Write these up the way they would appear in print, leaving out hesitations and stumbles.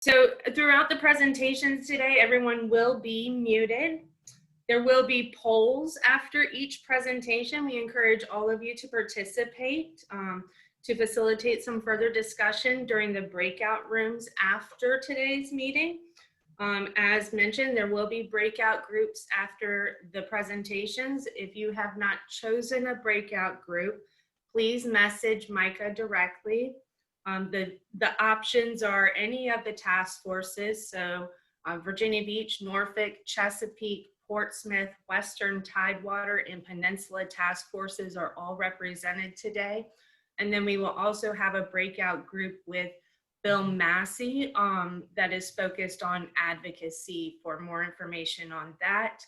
So throughout the presentations today, everyone will be muted. There will be polls after each presentation. We encourage all of you to participate to facilitate some further discussion during the breakout rooms after today's meeting. As mentioned, there will be breakout groups after the presentations. If you have not chosen a breakout group, please message Micah directly. The options are any of the task forces, so Virginia Beach, Norfolk, Chesapeake, Portsmouth, Western Tidewater, and Peninsula task forces are all represented today. And then we will also have a breakout group with Bill Massey that is focused on advocacy for more information on that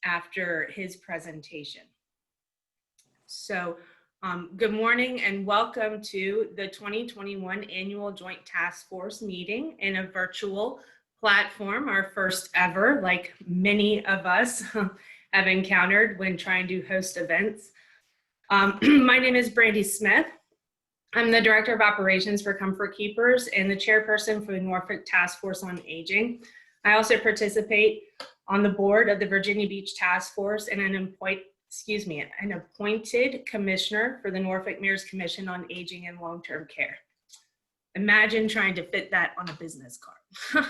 after his presentation. So good morning and welcome to the 2021 Annual Joint Task Force meeting in a virtual platform, our first ever, like many of us have encountered when trying to host events. My name is Brandi Smith. I'm the Director of Operations for Comfort Keepers and the Chairperson for the Norfolk Task Force on Aging. I also participate on the board of the Virginia Beach Task Force and an appointed commissioner for the Norfolk Mayor's Commission on Aging and Long-Term Care. Imagine trying to fit that on a business card.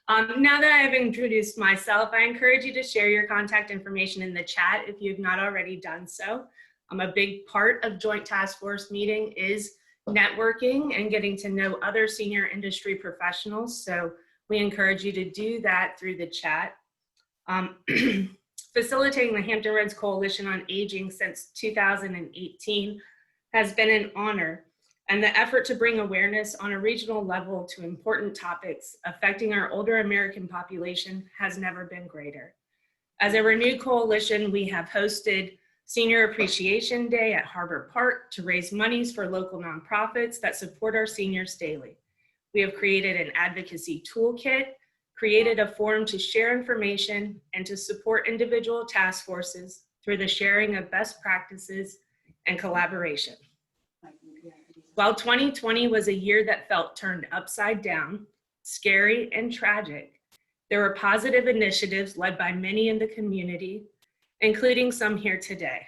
Now that I have introduced myself, I encourage you to share your contact information in the chat if you have not already done so. A big part of Joint Task Force meeting is networking and getting to know other senior industry professionals. So we encourage you to do that through the chat. Facilitating the Hampton Roads Coalition on Aging since 2018 has been an honor, and the effort to bring awareness on a regional level to important topics affecting our older American population has never been greater. As a renewed coalition, we have hosted Senior Appreciation Day at Harbor Park to raise monies for local nonprofits that support our seniors daily. We have created an advocacy toolkit, created a forum to share information and to support individual task forces through the sharing of best practices and collaboration. While 2020 was a year that felt turned upside down, scary and tragic, there were positive initiatives led by many in the community, including some here today.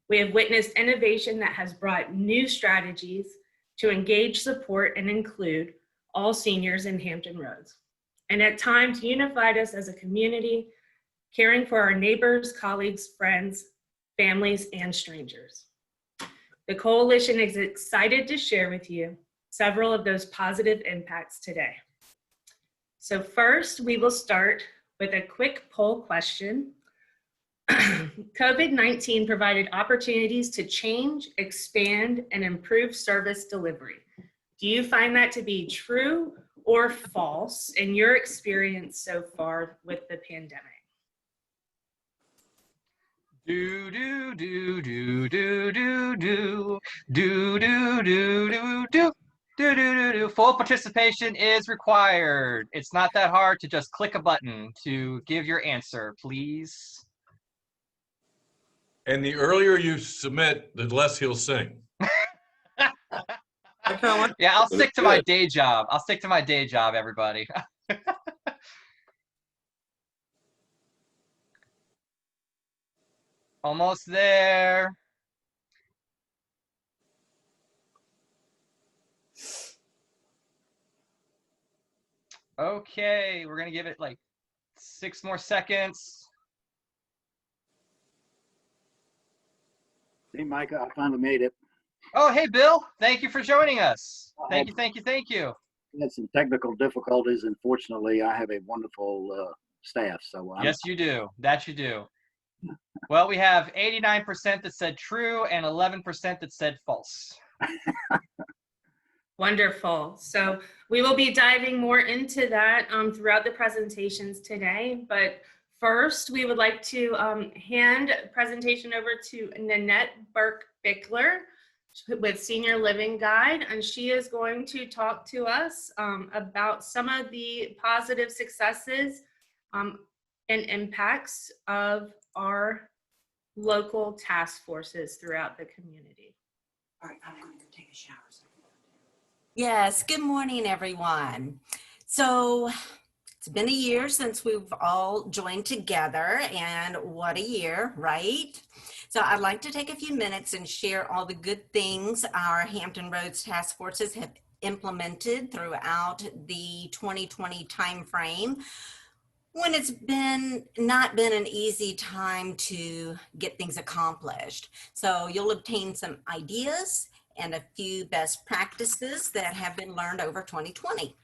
We have witnessed innovation that has brought new strategies to engage, support, and include all seniors in Hampton Roads, and at times unified us as a community, caring for our neighbors, colleagues, friends, families, and strangers. The coalition is excited to share with you several of those positive impacts today. So first, we will start with a quick poll question. COVID-19 provided opportunities to change, expand, and improve service delivery. Do you find that to be true or false in your experience so far with the pandemic? Do do do do do do do do do do do do do do. Full participation is required. It's not that hard to just click a button to give your answer, please. And the earlier you submit, the less he'll sing. Yeah, I'll stick to my day job. I'll stick to my day job, everybody. Almost there. Okay, we're gonna give it like 6 more seconds. Hey, Micah, I finally made it. Oh, hey, Bill. Thank you for joining us. Thank you. I had some technical difficulties, and fortunately, I have a wonderful staff. So yes, you do. That you do. Well, we have 89% that said true and 11% that said false. Wonderful. So we will be diving more into that throughout the presentations today. But first, we would like to hand presentation over to Nanette Burke-Bickler with Senior Living Guide, and she is going to talk to us about some of the positive successes and impacts of our local task forces throughout the community. All right, I'm going to go take a shower. Yes, good morning, everyone. So it's been a year since we've all joined together, and what a year, right? So I'd like to take a few minutes and share all the good things our Hampton Roads task forces have implemented throughout the 2020 timeframe when it's not been an easy time to get things accomplished. So you'll obtain some ideas and a few best practices that have been learned over 2020.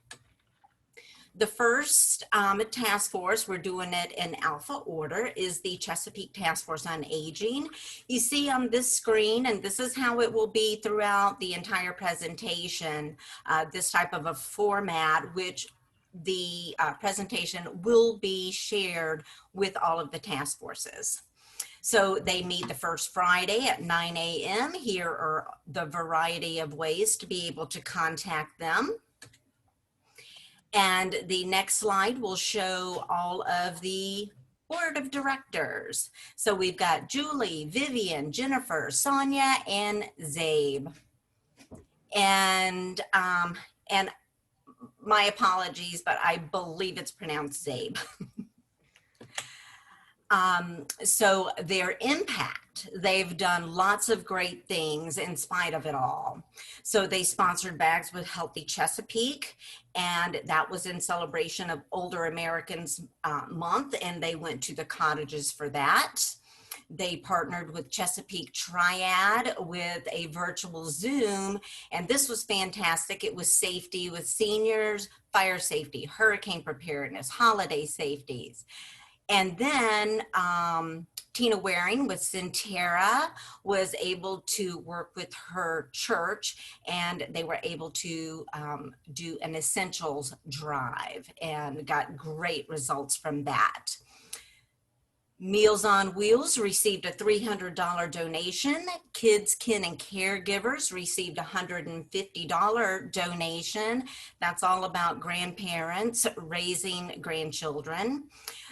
The first task force, we're doing it in alpha order, is the Chesapeake Task Force on Aging. You see on this screen, and this is how it will be throughout the entire presentation, this type of a format, which the presentation will be shared with all of the task forces. So they meet the first Friday at 9 a.m. Here are the variety of ways to be able to contact them. And the next slide will show all of the board of directors. So we've got Julie, Vivian, Jennifer, Sonia, and Zabe. And my apologies, but I believe it's pronounced Zabe. So their impact, they've done lots of great things in spite of it all. So they sponsored Bags with Healthy Chesapeake, and that was in celebration of Older Americans Month, and they went to the cottages for that. They partnered with Chesapeake Triad with a virtual Zoom, and this was fantastic. It was safety with seniors, fire safety, hurricane preparedness, holiday safeties. And then Tina Waring with Centera was able to work with her church, and they were able to do an essentials drive and got great results from that. Meals on Wheels received a $300 donation. Kids, Kin, and Caregivers received a $150 donation. That's all about grandparents raising grandchildren.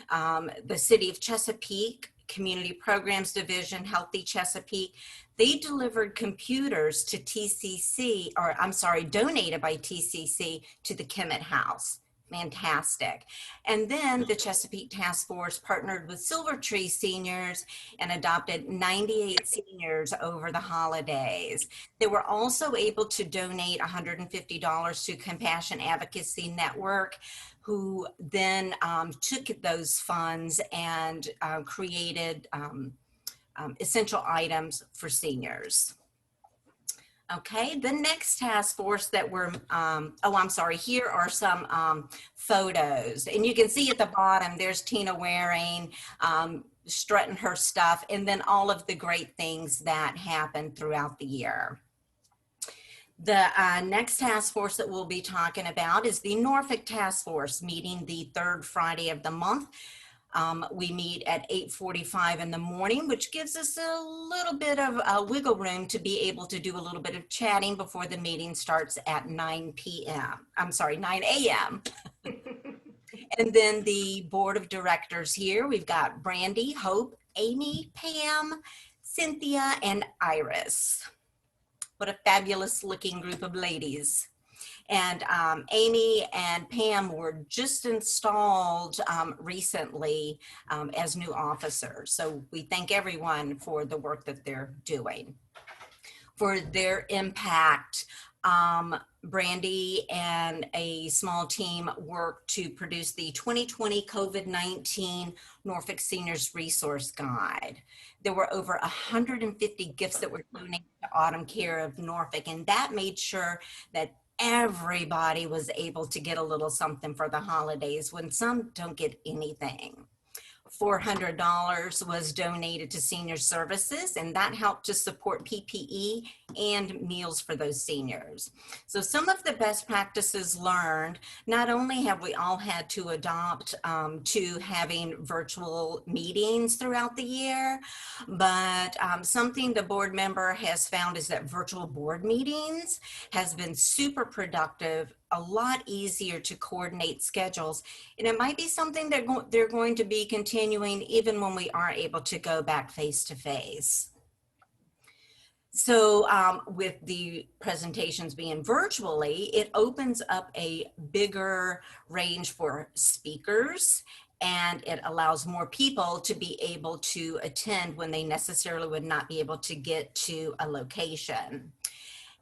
The City of Chesapeake Community Programs Division, Healthy Chesapeake, they delivered computers to TCC, or I'm sorry, donated by TCC to the Kemet House. Fantastic. And then the Chesapeake Task Force partnered with Silver Tree Seniors and adopted 98 seniors over the holidays. They were also able to donate $150 to Compassion Advocacy Network, who then took those funds and created essential items for seniors. Okay, the next task force that we're, here are some photos. And you can see at the bottom, there's Tina Waring strutting her stuff, and then all of the great things that happened throughout the year. The next task force that we'll be talking about is the Norfolk Task Force, meeting the third Friday of the month. We meet at 8:45 in the morning, which gives us a little bit of wiggle room to be able to do a little bit of chatting before the meeting starts at 9 a.m. And then the board of directors here, we've got Brandi, Hope, Amy, Pam, Cynthia, and Iris. What a fabulous looking group of ladies. And Amy and Pam were just installed recently as new officers. So we thank everyone for the work that they're doing. For their impact, Brandi and a small team worked to produce the 2020 COVID-19 Norfolk Seniors Resource Guide. There were over 150 gifts that were donated to Autumn Care of Norfolk, and that made sure that everybody was able to get a little something for the holidays when some don't get anything. $400 was donated to senior services, and that helped to support PPE and meals for those seniors. So some of the best practices learned, not only have we all had to adopt to having virtual meetings throughout the year, but something the board member has found is that virtual board meetings has been super productive, a lot easier to coordinate schedules, and it might be something that they're going to be continuing even when we aren't able to go back face to face. So with the presentations being virtually, it opens up a bigger range for speakers, and it allows more people to be able to attend when they necessarily would not be able to get to a location.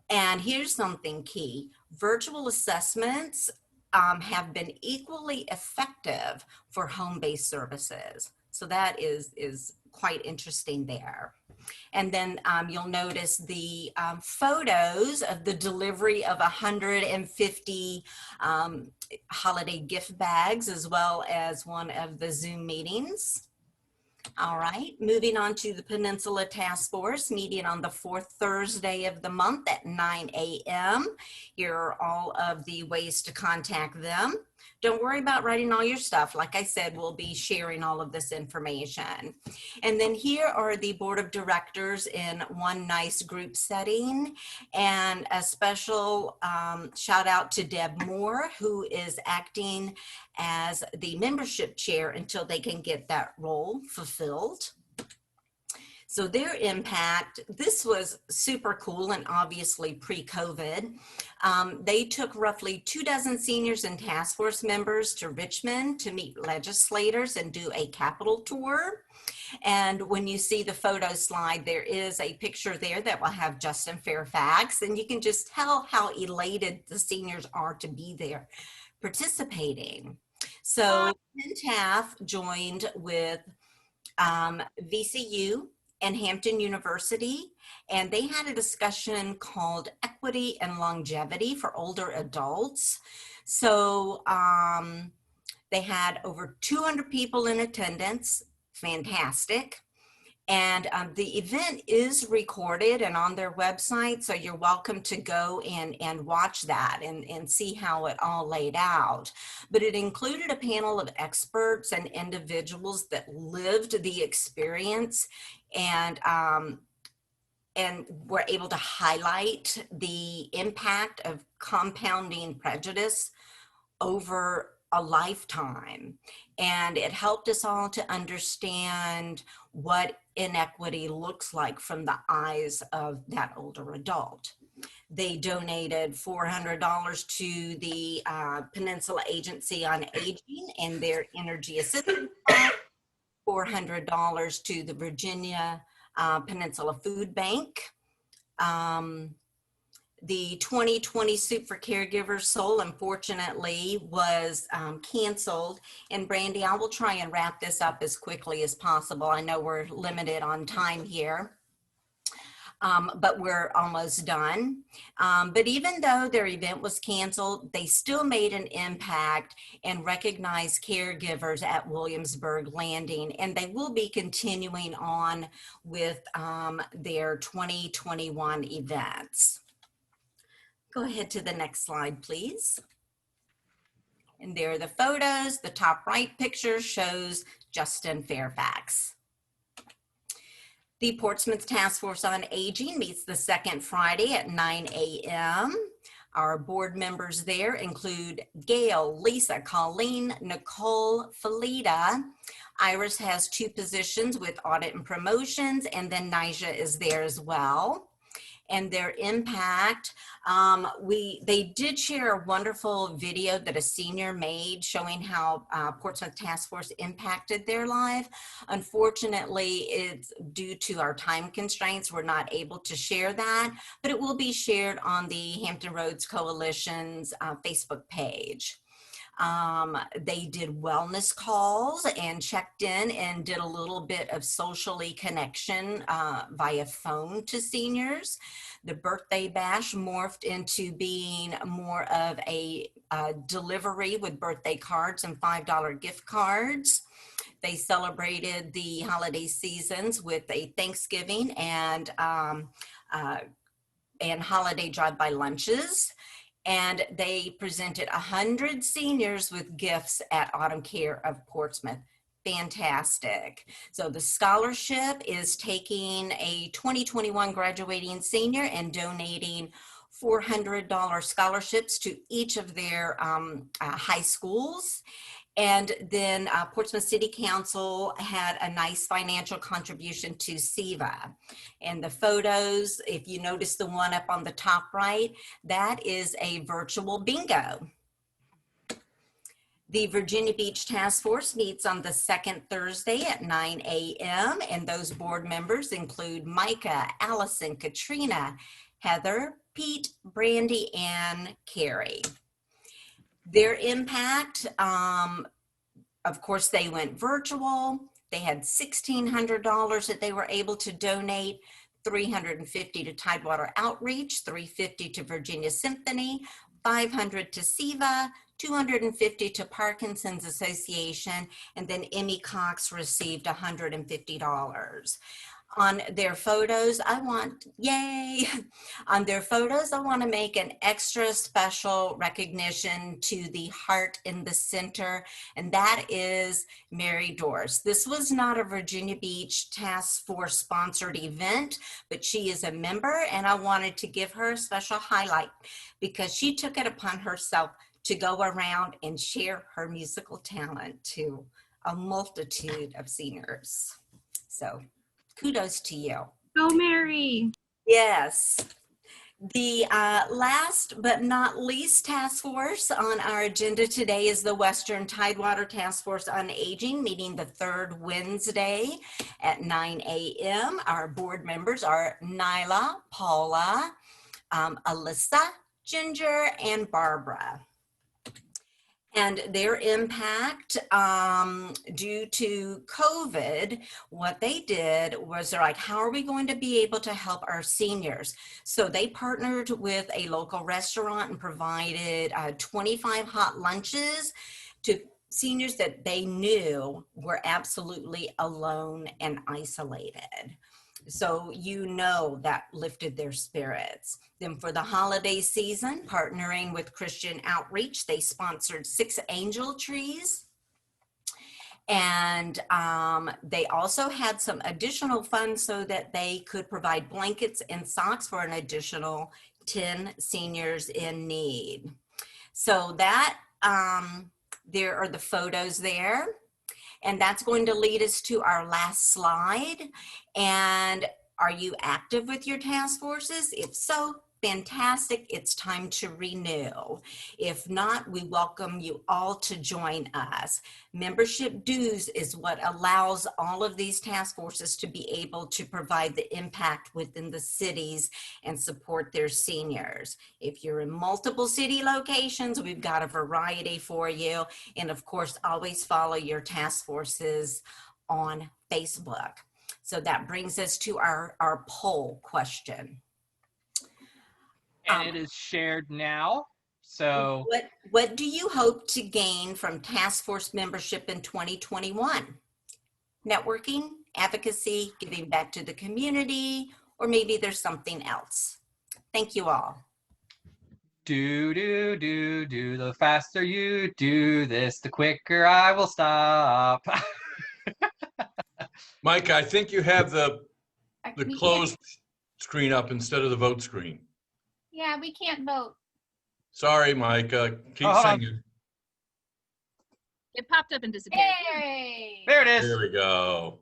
And here's something key. Virtual assessments have been equally effective for home-based services. So that is quite interesting there. And then you'll notice the photos of the delivery of 150 holiday gift bags, as well as one of the Zoom meetings. All right, moving on to the Peninsula Task Force, meeting on the fourth Thursday of the month at 9 a.m. Here are all of the ways to contact them. Don't worry about writing all your stuff. Like I said, we'll be sharing all of this information. And then here are the board of directors in one nice group setting. And a special shout out to Deb Moore, who is acting as the membership chair until they can get that role fulfilled. So their impact, this was super cool and obviously pre-COVID. They took roughly 24 seniors and task force members to Richmond to meet legislators and do a Capitol tour. And when you see the photo slide, there is a picture there that will have Justin Fairfax, and you can just tell how elated the seniors are to be there participating. So TAF joined with VCU and Hampton University, and they had a discussion called Equity and Longevity for Older Adults. So they had over 200 people in attendance, fantastic. And the event is recorded and on their website, so you're welcome to go and watch that and see how it all laid out. But it included a panel of experts and individuals that lived the experience and were able to highlight the impact of compounding prejudice over a lifetime. And it helped us all to understand what inequity looks like from the eyes of that older adult. They donated $400 to the Peninsula Agency on Aging and their Energy Assistance Fund, $400 to the Virginia Peninsula Food Bank. The 2020 Soup for Caregivers Soul, unfortunately, was canceled. And Brandi, I will try and wrap this up as quickly as possible. I know we're limited on time here, but we're almost done. But even though their event was canceled, they still made an impact and recognized caregivers at Williamsburg Landing. And they will be continuing on with their 2021 events. Go ahead to the next slide, please. And there are the photos. The top right picture shows Justin Fairfax. The Portsmouth Task Force on Aging meets the second Friday at 9 a.m. Our board members there include Gail, Lisa, Colleen, Nicole, Felita. Iris has 2 positions with audit and promotions, and then Nija is there as well. And their impact, they did share a wonderful video that a senior made showing how Portsmouth Task Force impacted their life. Unfortunately, it's due to our time constraints, we're not able to share that, but it will be shared on the Hampton Roads Coalition's Facebook page. They did wellness calls and checked in and did a little bit of socially connection via phone to seniors. The birthday bash morphed into being more of a delivery with birthday cards and $5 gift cards. They celebrated the holiday seasons with a Thanksgiving and holiday drive-by lunches. And they presented 100 seniors with gifts at Autumn Care of Portsmouth. Fantastic. So the scholarship is taking a 2021 graduating senior and donating $400 scholarships to each of their high schools. And then Portsmouth City Council had a nice financial contribution to SEVA. And the photos, if you notice the one up on the top right, that is a virtual bingo. The Virginia Beach Task Force meets on the second Thursday at 9 a.m. and those board members include Micah, Allison, Katrina, Heather, Pete, Brandi, and Carrie. Their impact, of course, they went virtual. They had $1,600 that they were able to donate, $350 to Tidewater Outreach, $350 to Virginia Symphony, $500 to SEVA, $250 to Parkinson's Association, and then Emmy Cox received $150. On their photos, yay! On their photos, I want to make an extra special recognition to the heart in the center, and that is Mary Doris. This was not a Virginia Beach Task Force sponsored event, but she is a member, and I wanted to give her a special highlight because she took it upon herself to go around and share her musical talent to a multitude of seniors. So kudos to you. Go Mary. Yes. The last but not least task force on our agenda today is the Western Tidewater Task Force on Aging, meeting the third Wednesday at 9 a.m. Our board members are Nyla, Paula, Alyssa, Ginger, and Barbara. And their impact due to COVID, what they did was they're like, how are we going to be able to help our seniors? So they partnered with a local restaurant and provided 25 hot lunches to seniors that they knew were absolutely alone and isolated. So that lifted their spirits. Then for the holiday season, partnering with Christian Outreach, they sponsored 6 angel trees. And they also had some additional funds so that they could provide blankets and socks for an additional 10 seniors in need. So that, there are the photos there. And that's going to lead us to our last slide. And are you active with your task forces? If so, fantastic. It's time to renew. If not, we welcome you all to join us. Membership dues is what allows all of these task forces to be able to provide the impact within the cities and support their seniors. If you're in multiple city locations, we've got a variety for you. And of course, always follow your task forces on Facebook. So that brings us to our poll question. And it is shared now. So what do you hope to gain from task force membership in 2021? Networking, advocacy, giving back to the community, or maybe there's something else. Thank you all. Do, the faster you do this, the quicker I will stop. Mike, I think you have the We can't- closed screen up instead of the vote screen. Yeah, we can't vote. Sorry, Mike. Keep Hold on. singing. It popped up and disappeared. Yay! There it is. There we go.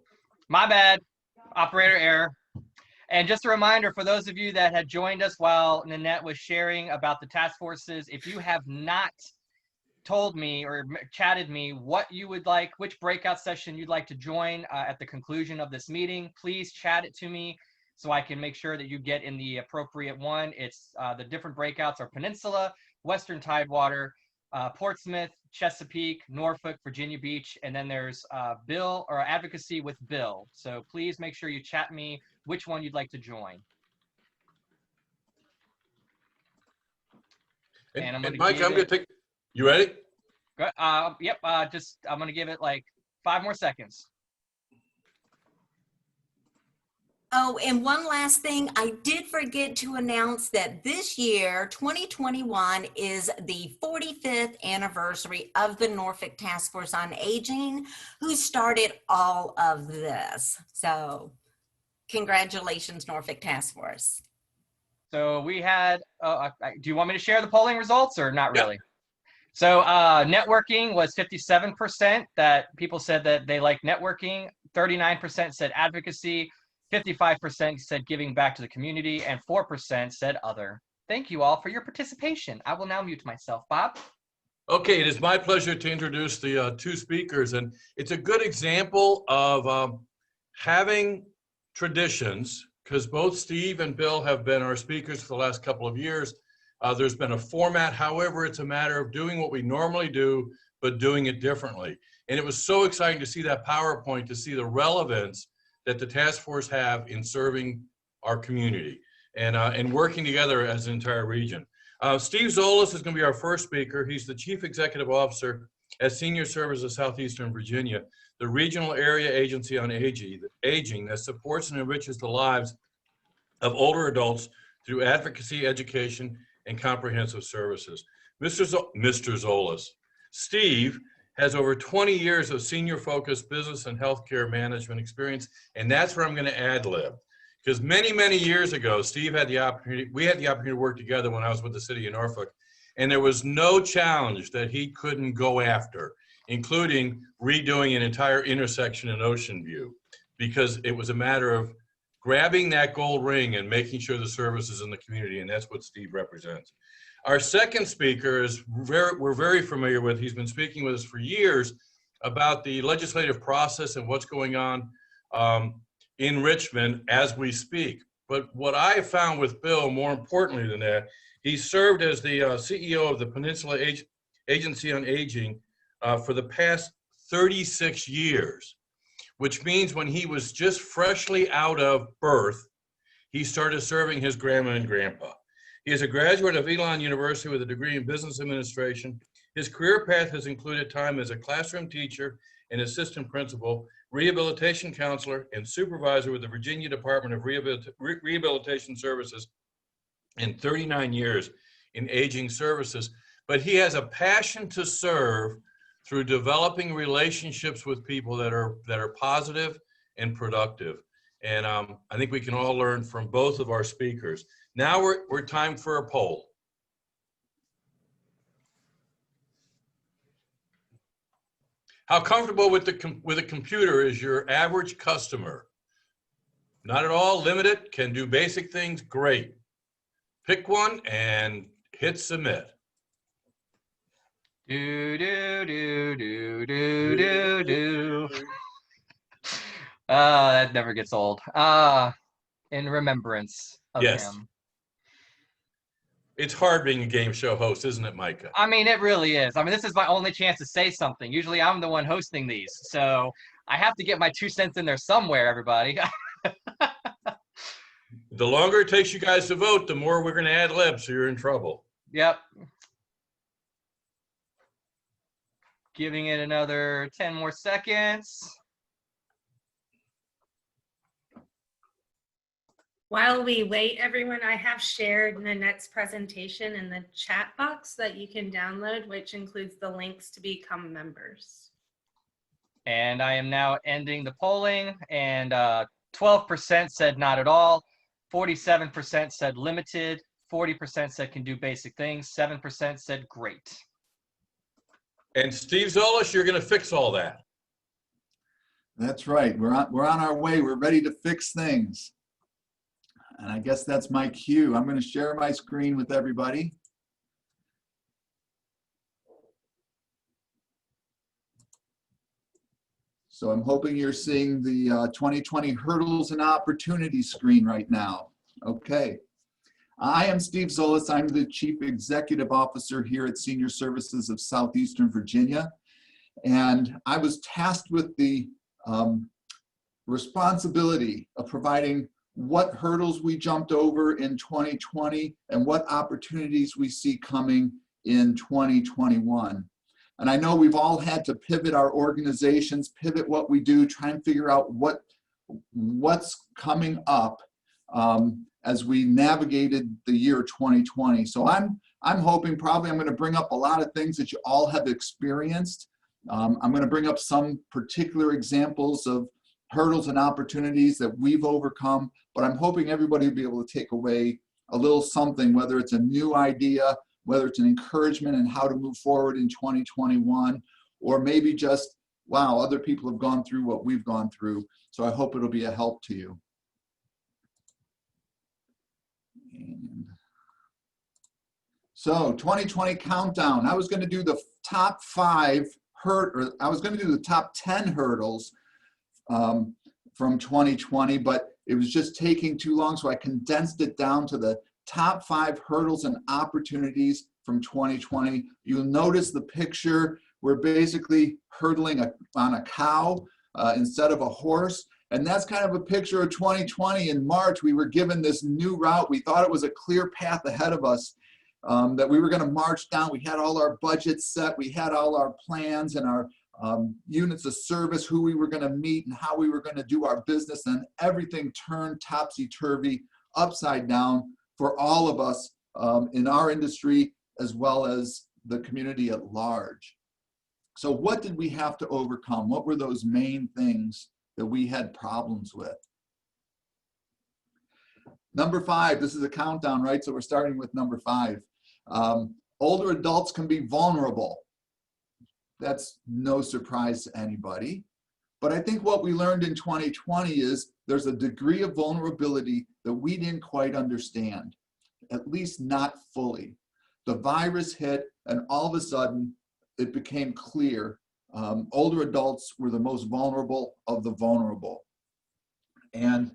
My bad. Operator error. And just a reminder for those of you that had joined us while Nanette was sharing about the task forces, if you have not told me or chatted me what you would like, which breakout session you'd like to join at the conclusion of this meeting, please chat it to me so I can make sure that you get in the appropriate one. It's the different breakouts are Peninsula, Western Tidewater, Portsmouth, Chesapeake, Norfolk, Virginia Beach, and then there's Bill or advocacy with Bill. So please make sure you chat me which one you'd like to join. And Mike, I'm going to take, you ready? Yep, I'm going to give it like 5 more seconds. Oh, and one last thing, I did forget to announce that this year, 2021, is the 45th anniversary of the Norfolk Task Force on Aging, who started all of this. So congratulations, Norfolk Task Force. So we had, do you want me to share the polling results or not Yeah. really? So networking was 57% that people said that they like networking. 39% said advocacy. 55% said giving back to the community, and 4% said other. Thank you all for your participation. I will now mute myself. Bob? Okay, it is my pleasure to introduce the two speakers, and it's a good example of having traditions, because both Steve and Bill have been our speakers for the last couple of years. There's been a format, however, it's a matter of doing what we normally do, but doing it differently. And it was so exciting to see that PowerPoint, to see the relevance that the task force have in serving our community and working together as an entire region. Steve Zollos is going to be our first speaker. He's the Chief Executive Officer at Senior Services of Southeastern Virginia, the regional area agency on aging that supports and enriches the lives of older adults through advocacy, education, and comprehensive services. Mr. Zollos. Steve has over 20 years of senior-focused business and healthcare management experience, and that's where I'm going to ad-lib. Because many, many years ago, Steve had the opportunity, we had the opportunity to work together when I was with the city of Norfolk, and there was no challenge that he couldn't go after, including redoing an entire intersection in Ocean View, because it was a matter of grabbing that gold ring and making sure the service is in the community, and that's what Steve represents. Our second speaker is we're very familiar with. He's been speaking with us for years about the legislative process and what's going on in Richmond as we speak. But what I have found with Bill, more importantly than that, he served as the CEO of the Peninsula Agency on Aging for the past 36 years, which means when he was just freshly out of birth, he started serving his grandma and grandpa. He is a graduate of Elon University with a degree in business administration. His career path has included time as a classroom teacher and assistant principal, rehabilitation counselor, and supervisor with the Virginia Department of Rehabilitation Services, and 39 years in aging services. But he has a passion to serve through developing relationships with people that are positive and productive. And I think we can all learn from both of our speakers. Now we're time for a poll. How comfortable with a computer is your average customer? Not at all, limited, can do basic things, great. Pick one and hit submit. Do, do, do, do, do, do, do. That never gets old. In remembrance of him. It's hard being a game show host, isn't it, Micah? I mean, it really is. I mean, this is my only chance to say something. Usually I'm the one hosting these, so I have to get my 2 cents in there somewhere, everybody. The longer it takes you guys to vote, the more we're going to ad lib, so you're in trouble. Yep. Giving it another 10 more seconds. While we wait, everyone, I have shared Nanette's presentation in the chat box that you can download, which includes the links to become members. And I am now ending the polling, and 12% said not at all, 47% said limited, 40% said can do basic things, 7% said great. And Steve Zollos, you're going to fix all that. That's right. We're on our way. We're ready to fix things. And I guess that's my cue. I'm going to share my screen with everybody. So I'm hoping you're seeing the 2020 hurdles and opportunities screen right now. Okay. I am Steve Zollos. I'm the Chief Executive Officer here at Senior Services of Southeastern Virginia. And I was tasked with the responsibility of providing what hurdles we jumped over in 2020 and what opportunities we see coming in 2021. And I know we've all had to pivot our organizations, pivot what we do, try and figure out what's coming up as we navigated the year 2020. So I'm hoping probably I'm going to bring up a lot of things that you all have experienced. I'm going to bring up some particular examples of hurdles and opportunities that we've overcome, but I'm hoping everybody will be able to take away a little something, whether it's a new idea, whether it's an encouragement in how to move forward in 2021, or maybe just, wow, other people have gone through what we've gone through. So I hope it'll be a help to you. So 2020 countdown. I was going to do the top 10 hurdles from 2020, but it was just taking too long, so I condensed it down to the top 5 hurdles and opportunities from 2020. You'll notice the picture. We're basically hurdling on a cow instead of a horse. And that's kind of a picture of 2020. In March, we were given this new route. We thought it was a clear path ahead of us that we were going to march down. We had all our budgets set. We had all our plans and our units of service, who we were going to meet and how we were going to do our business. And everything turned topsy-turvy, upside down for all of us in our industry, as well as the community at large. So what did we have to overcome? What were those main things that we had problems with? Number 5, this is a countdown, right? So we're starting with number 5. Older adults can be vulnerable. That's no surprise to anybody. But I think what we learned in 2020 is there's a degree of vulnerability that we didn't quite understand, at least not fully. The virus hit, and all of a sudden, it became clear older adults were the most vulnerable of the vulnerable. And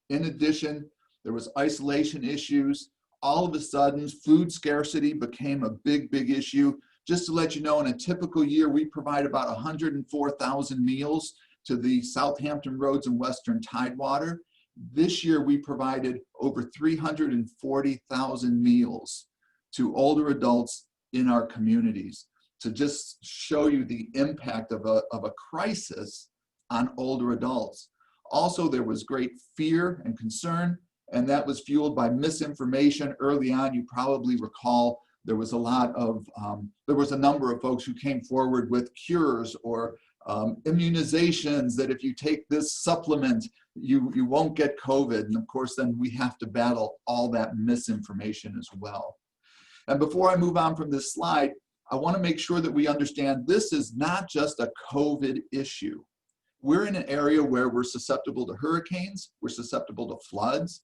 in addition, there was isolation issues. All of a sudden, food scarcity became a big, big issue. Just to let you know, in a typical year, we provide about 104,000 meals to the Southampton Roads and Western Tidewater. This year, we provided over 340,000 meals to older adults in our communities, to just show you the impact of a crisis on older adults. Also, there was great fear and concern, and that was fueled by misinformation. Early on, you probably recall, there was a number of folks who came forward with cures or immunizations that if you take this supplement, you won't get COVID. And of course, then we have to battle all that misinformation as well. And before I move on from this slide, I want to make sure that we understand this is not just a COVID issue. We're in an area where we're susceptible to hurricanes, we're susceptible to floods,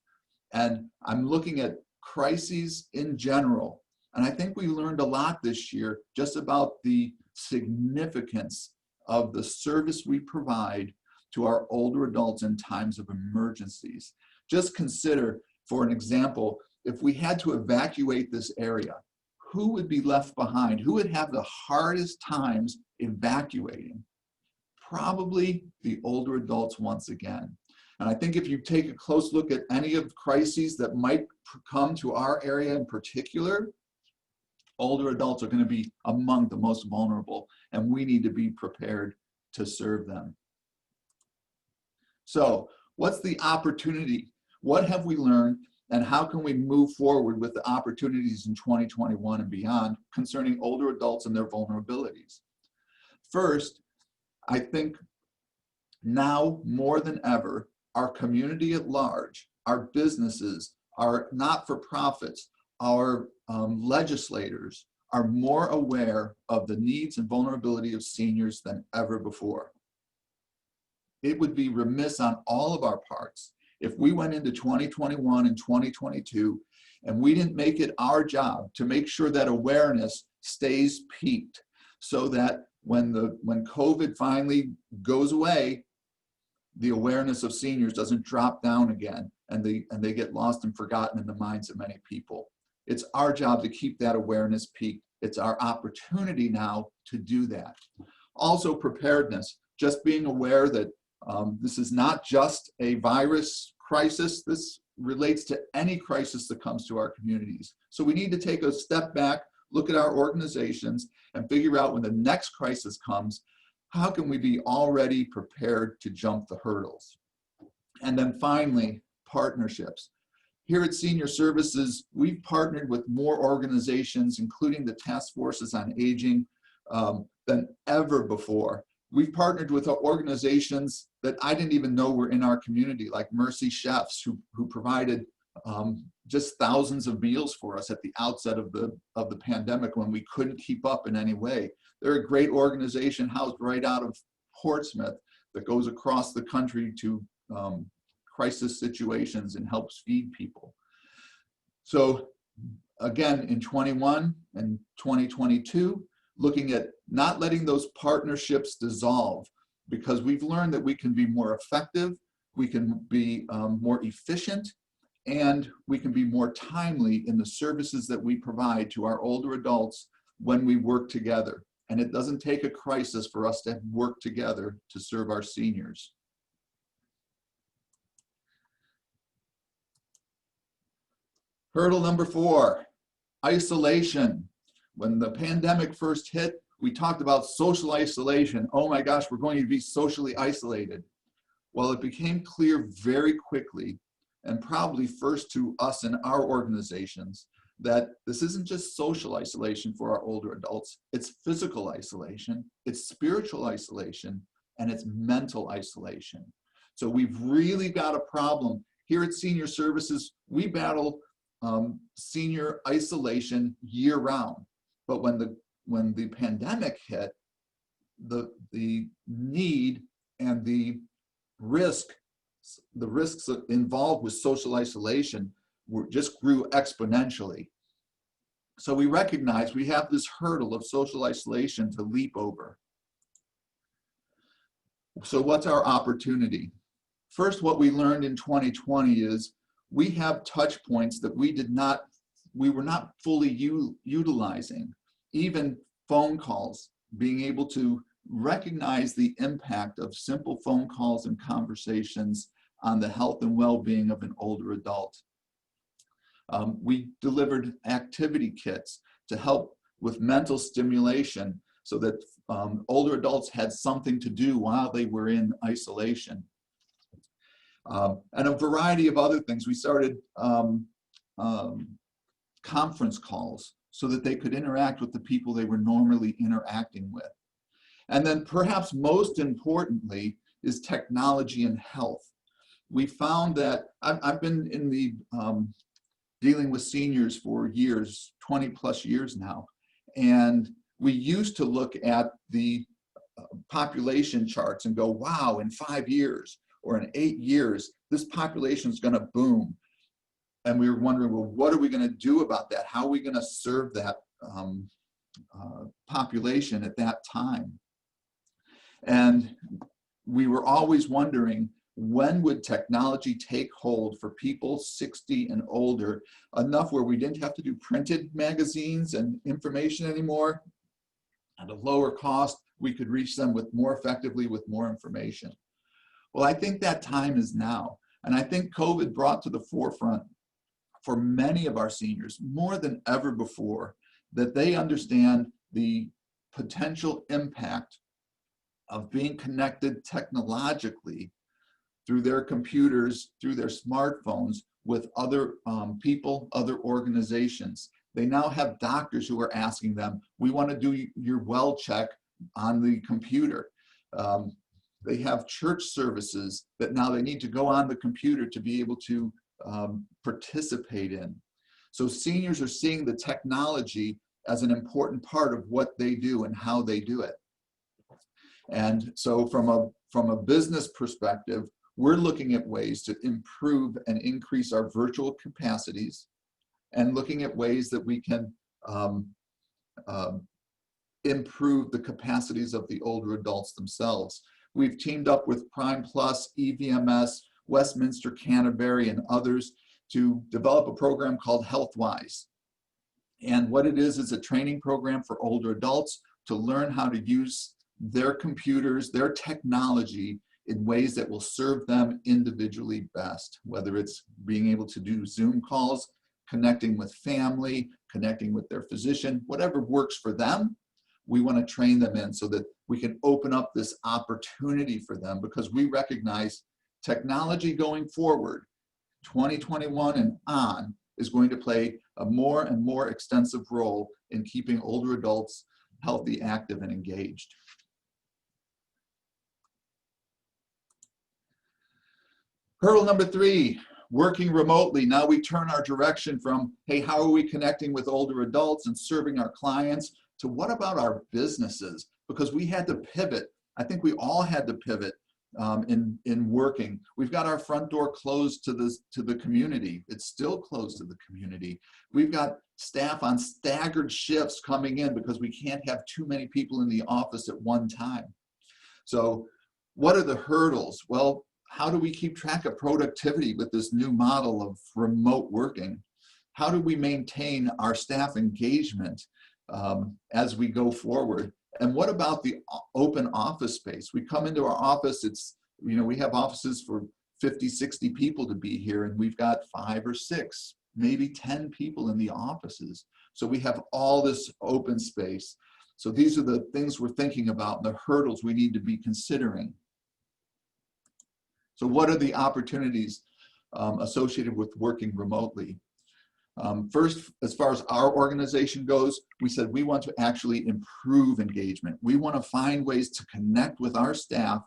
and I'm looking at crises in general. And I think we learned a lot this year just about the significance of the service we provide to our older adults in times of emergencies. Just consider, for an example, if we had to evacuate this area, who would be left behind? Who would have the hardest times evacuating? Probably the older adults once again. And I think if you take a close look at any of the crises that might come to our area in particular, older adults are going to be among the most vulnerable, and we need to be prepared to serve them. So, what's the opportunity? What have we learned, and how can we move forward with the opportunities in 2021 and beyond concerning older adults and their vulnerabilities? First, I think now more than ever, our community at large, our businesses, our not-for-profits, our legislators are more aware of the needs and vulnerability of seniors than ever before. It would be remiss on all of our parts if we went into 2021 and 2022 and we didn't make it our job to make sure that awareness stays peaked, so that when COVID finally goes away, the awareness of seniors doesn't drop down again and they get lost and forgotten in the minds of many people. It's our job to keep that awareness peaked. It's our opportunity now to do that. Also, preparedness, just being aware that this is not just a virus crisis. This relates to any crisis that comes to our communities. So we need to take a step back, look at our organizations, and figure out when the next crisis comes, how can we be already prepared to jump the hurdles? And then finally, partnerships. Here at Senior Services, we've partnered with more organizations, including the Task Forces on Aging, than ever before. We've partnered with organizations that I didn't even know were in our community, like Mercy Chefs, who provided just thousands of meals for us at the outset of the pandemic when we couldn't keep up in any way. They're a great organization housed right out of Portsmouth that goes across the country to crisis situations and helps feed people. So again, in 21 and 2022, looking at not letting those partnerships dissolve, because we've learned that we can be more effective, we can be more efficient, and we can be more timely in the services that we provide to our older adults when we work together. And it doesn't take a crisis for us to work together to serve our seniors. Hurdle number 4, isolation. When the pandemic first hit, we talked about social isolation. Oh my gosh, we're going to be socially isolated. Well, it became clear very quickly, and probably first to us in our organizations, that this isn't just social isolation for our older adults, it's physical isolation, it's spiritual isolation, and it's mental isolation. So we've really got a problem. Here at Senior Services, we battle senior isolation year round. But when the pandemic hit, the need and the risks involved with social isolation just grew exponentially. So we recognize we have this hurdle of social isolation to leap over. So what's our opportunity? First, what we learned in 2020 is we have touch points that we were not fully utilizing. Even phone calls, being able to recognize the impact of simple phone calls and conversations on the health and well-being of an older adult. We delivered activity kits to help with mental stimulation so that older adults had something to do while they were in isolation. And a variety of other things. We started conference calls so that they could interact with the people they were normally interacting with. And then perhaps most importantly is technology and health. We found that I've been in the dealing with seniors for years, 20 plus years now. And we used to look at the population charts and go, wow, in 5 years or in 8 years, this population is going to boom. And we were wondering, well, what are we going to do about that? How are we going to serve that population at that time? And we were always wondering, when would technology take hold for people 60 and older, enough where we didn't have to do printed magazines and information anymore? At a lower cost, we could reach them with more effectively with more information. Well, I think that time is now. And I think COVID brought to the forefront for many of our seniors, more than ever before, that they understand the potential impact of being connected technologically through their computers, through their smartphones with other people, other organizations. They now have doctors who are asking them, we want to do your well check on the computer. They have church services that now they need to go on the computer to be able to participate in. So seniors are seeing the technology as an important part of what they do and how they do it. And so from a business perspective, we're looking at ways to improve and increase our virtual capacities and looking at ways that we can improve the capacities of the older adults themselves. We've teamed up with Prime Plus, EVMS, Westminster Canterbury, and others to develop a program called HealthWise. And what it is a training program for older adults to learn how to use their computers, their technology in ways that will serve them individually best, whether it's being able to do Zoom calls, connecting with family, connecting with their physician, whatever works for them, we want to train them in so that we can open up this opportunity for them, because we recognize technology going forward, 2021 and on, is going to play a more and more extensive role in keeping older adults healthy, active, and engaged. Hurdle number 3, Working remotely, now we turn our direction from, hey, how are we connecting with older adults and serving our clients, to what about our businesses? Because we had to pivot. I think we all had to pivot in working. We've got our front door closed to the community. It's still closed to the community. We've got staff on staggered shifts coming in because we can't have too many people in the office at one time. So what are the hurdles? Well, how do we keep track of productivity with this new model of remote working? How do we maintain our staff engagement as we go forward? And what about the open office space? We come into our office, it's, you know, we have offices for 50, 60 people to be here, and we've got 5 or 6, maybe 10 people in the offices. So we have all this open space. So these are the things we're thinking about and the hurdles we need to be considering. So what are the opportunities associated with working remotely? First, as far as our organization goes, we said we want to actually improve engagement. We want to find ways to connect with our staff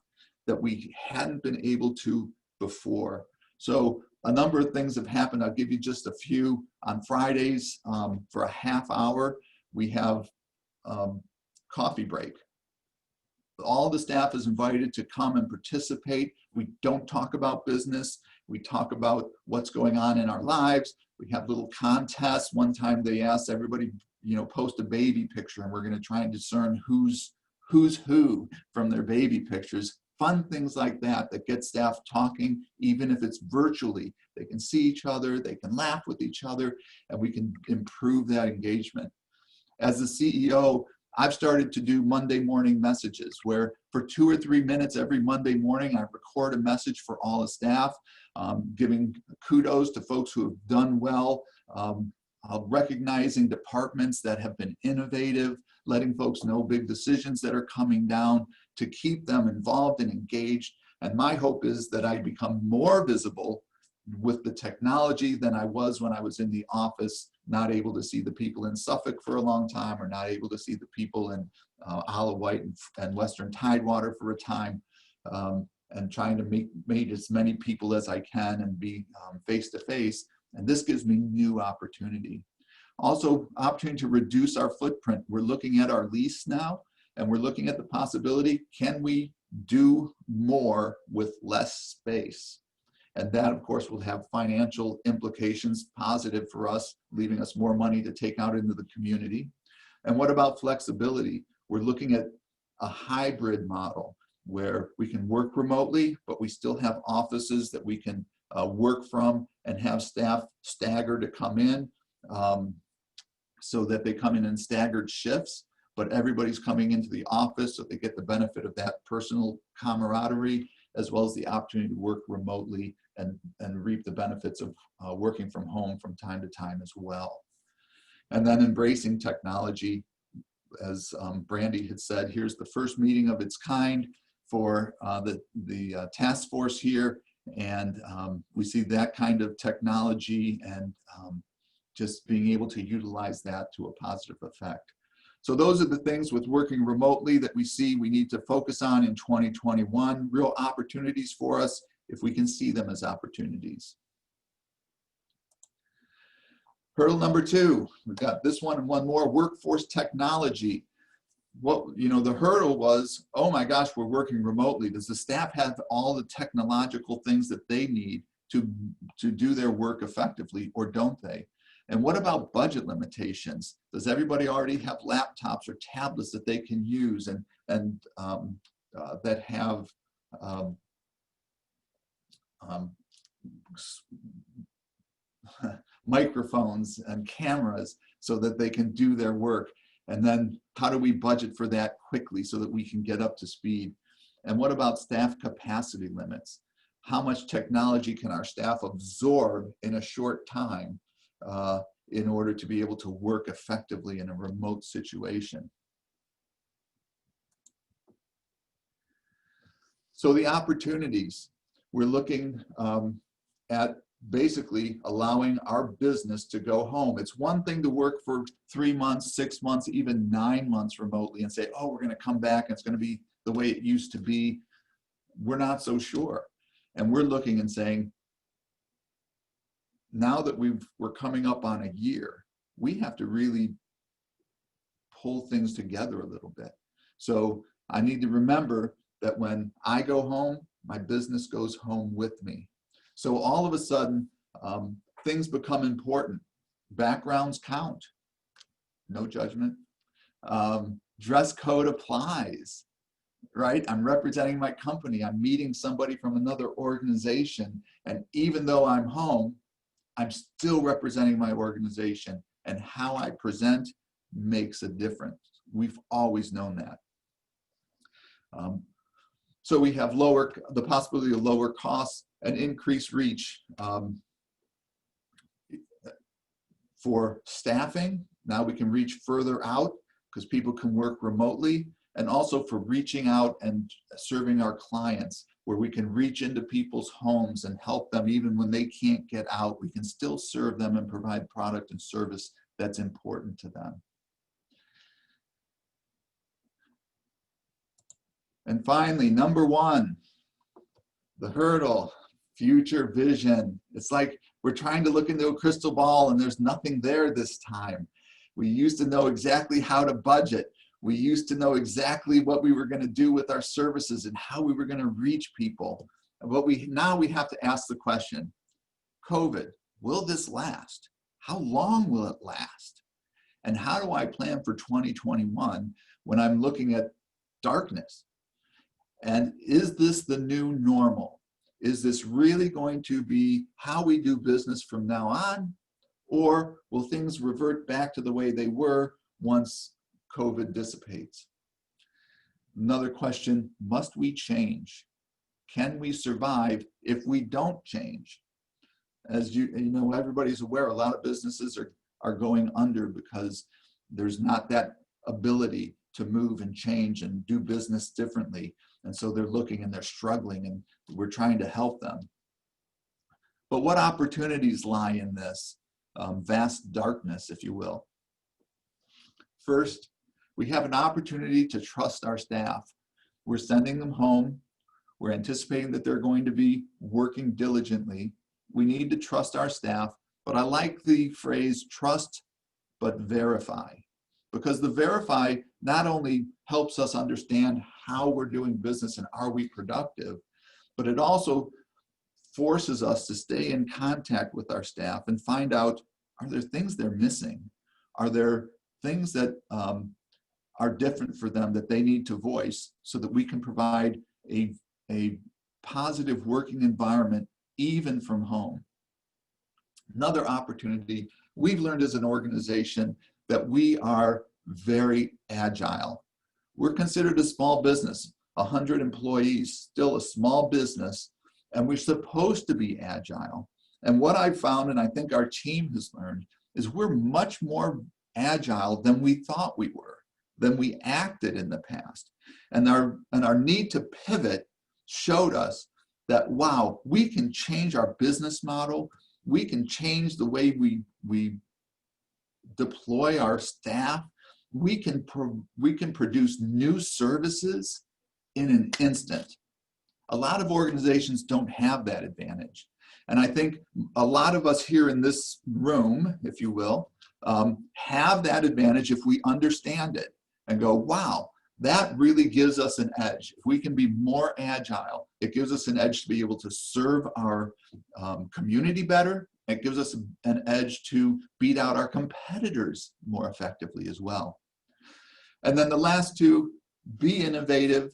that we hadn't been able to before. So a number of things have happened. I'll give you just a few. On Fridays, for a half hour, we have coffee break. All the staff is invited to come and participate. We don't talk about business. We talk about what's going on in our lives. We have little contests. One time they asked everybody, you know, post a baby picture, and we're going to try and discern who's who from their baby pictures. Fun things like that that get staff talking, even if it's virtually. They can see each other, they can laugh with each other, and we can improve that engagement. As the CEO, I've started to do Monday morning messages where for 2 or 3 minutes every Monday morning, I record a message for all the staff, giving kudos to folks who have done well, recognizing departments that have been innovative, letting folks know big decisions that are coming down to keep them involved and engaged. And my hope is that I become more visible with the technology than I was when I was in the office, not able to see the people in Suffolk for a long time, or not able to see the people in Isle of Wight and Western Tidewater for a time, and trying to meet as many people as I can and be face to face. And this gives me new opportunity. Also, opportunity to reduce our footprint. We're looking at our lease now, and we're looking at the possibility, can we do more with less space? And that, of course, will have financial implications, positive for us, leaving us more money to take out into the community. And what about flexibility? We're looking at a hybrid model where we can work remotely, but we still have offices that we can work from and have staff stagger to come in so that they come in staggered shifts, but everybody's coming into the office so they get the benefit of that personal camaraderie, as well as the opportunity to work remotely and reap the benefits of working from home from time to time as well. And then embracing technology. As Brandi had said, here's the first meeting of its kind for the task force here. And we see that kind of technology and just being able to utilize that to a positive effect. So those are the things with working remotely that we see we need to focus on in 2021, real opportunities for us if we can see them as opportunities. Hurdle number 2, we've got this one and one more, workforce technology. What, you know, the hurdle was, oh my gosh, we're working remotely. Does the staff have all the technological things that they need to do their work effectively, or don't they? And what about budget limitations? Does everybody already have laptops or tablets that they can use and that have microphones and cameras so that they can do their work? And then how do we budget for that quickly so that we can get up to speed? And what about staff capacity limits? How much technology can our staff absorb in a short time in order to be able to work effectively in a remote situation? So the opportunities, we're looking at basically allowing our business to go home. It's one thing to work for 3 months, 6 months, even 9 months remotely and say, oh, we're going to come back and it's going to be the way it used to be. We're not so sure. And we're looking and saying, now that we're coming up on a year, we have to really pull things together a little bit. So I need to remember that when I go home, my business goes home with me. So all of a sudden, things become important. Backgrounds count. No judgment. Dress code applies, right? I'm representing my company. I'm meeting somebody from another organization. And even though I'm home, I'm still representing my organization. And how I present makes a difference. We've always known that. So we have the possibility of lower costs and increased reach. For staffing, now we can reach further out because people can work remotely, and also for reaching out and serving our clients, where we can reach into people's homes and help them even when they can't get out. We can still serve them and provide product and service that's important to them. And finally, number one, the hurdle, future vision. It's like we're trying to look into a crystal ball and there's nothing there this time. We used to know exactly how to budget. We used to know exactly what we were going to do with our services and how we were going to reach people. But now we have to ask the question, COVID, will this last? How long will it last? And how do I plan for 2021 when I'm looking at darkness? And is this the new normal? Is this really going to be how we do business from now on? Or will things revert back to the way they were once COVID dissipates? Another question, must we change? Can we survive if we don't change? As you know, everybody's aware, a lot of businesses are going under because there's not that ability to move and change and do business differently. And so they're looking and they're struggling, and we're trying to help them. But what opportunities lie in this vast darkness, if you will? First, we have an opportunity to trust our staff. We're sending them home. We're anticipating that they're going to be working diligently. We need to trust our staff, but I like the phrase trust but verify, because the verify not only helps us understand how we're doing business and are we productive, but it also forces us to stay in contact with our staff and find out, are there things they're missing? Are there things that are different for them that they need to voice so that we can provide a positive working environment even from home? Another opportunity, we've learned as an organization that we are very agile. We're considered a small business, 100 employees, still a small business, and we're supposed to be agile. And what I've found, and I think our team has learned, is we're much more agile than we thought we were, than we acted in the past. And our need to pivot showed us that, wow, we can change our business model. We can change the way we deploy our staff. We can produce new services in an instant. A lot of organizations don't have that advantage. And I think a lot of us here in this room, if you will, have that advantage if we understand it and go, wow, that really gives us an edge. If we can be more agile, it gives us an edge to be able to serve our community better. It gives us an edge to beat out our competitors more effectively as well. And then the last two, be innovative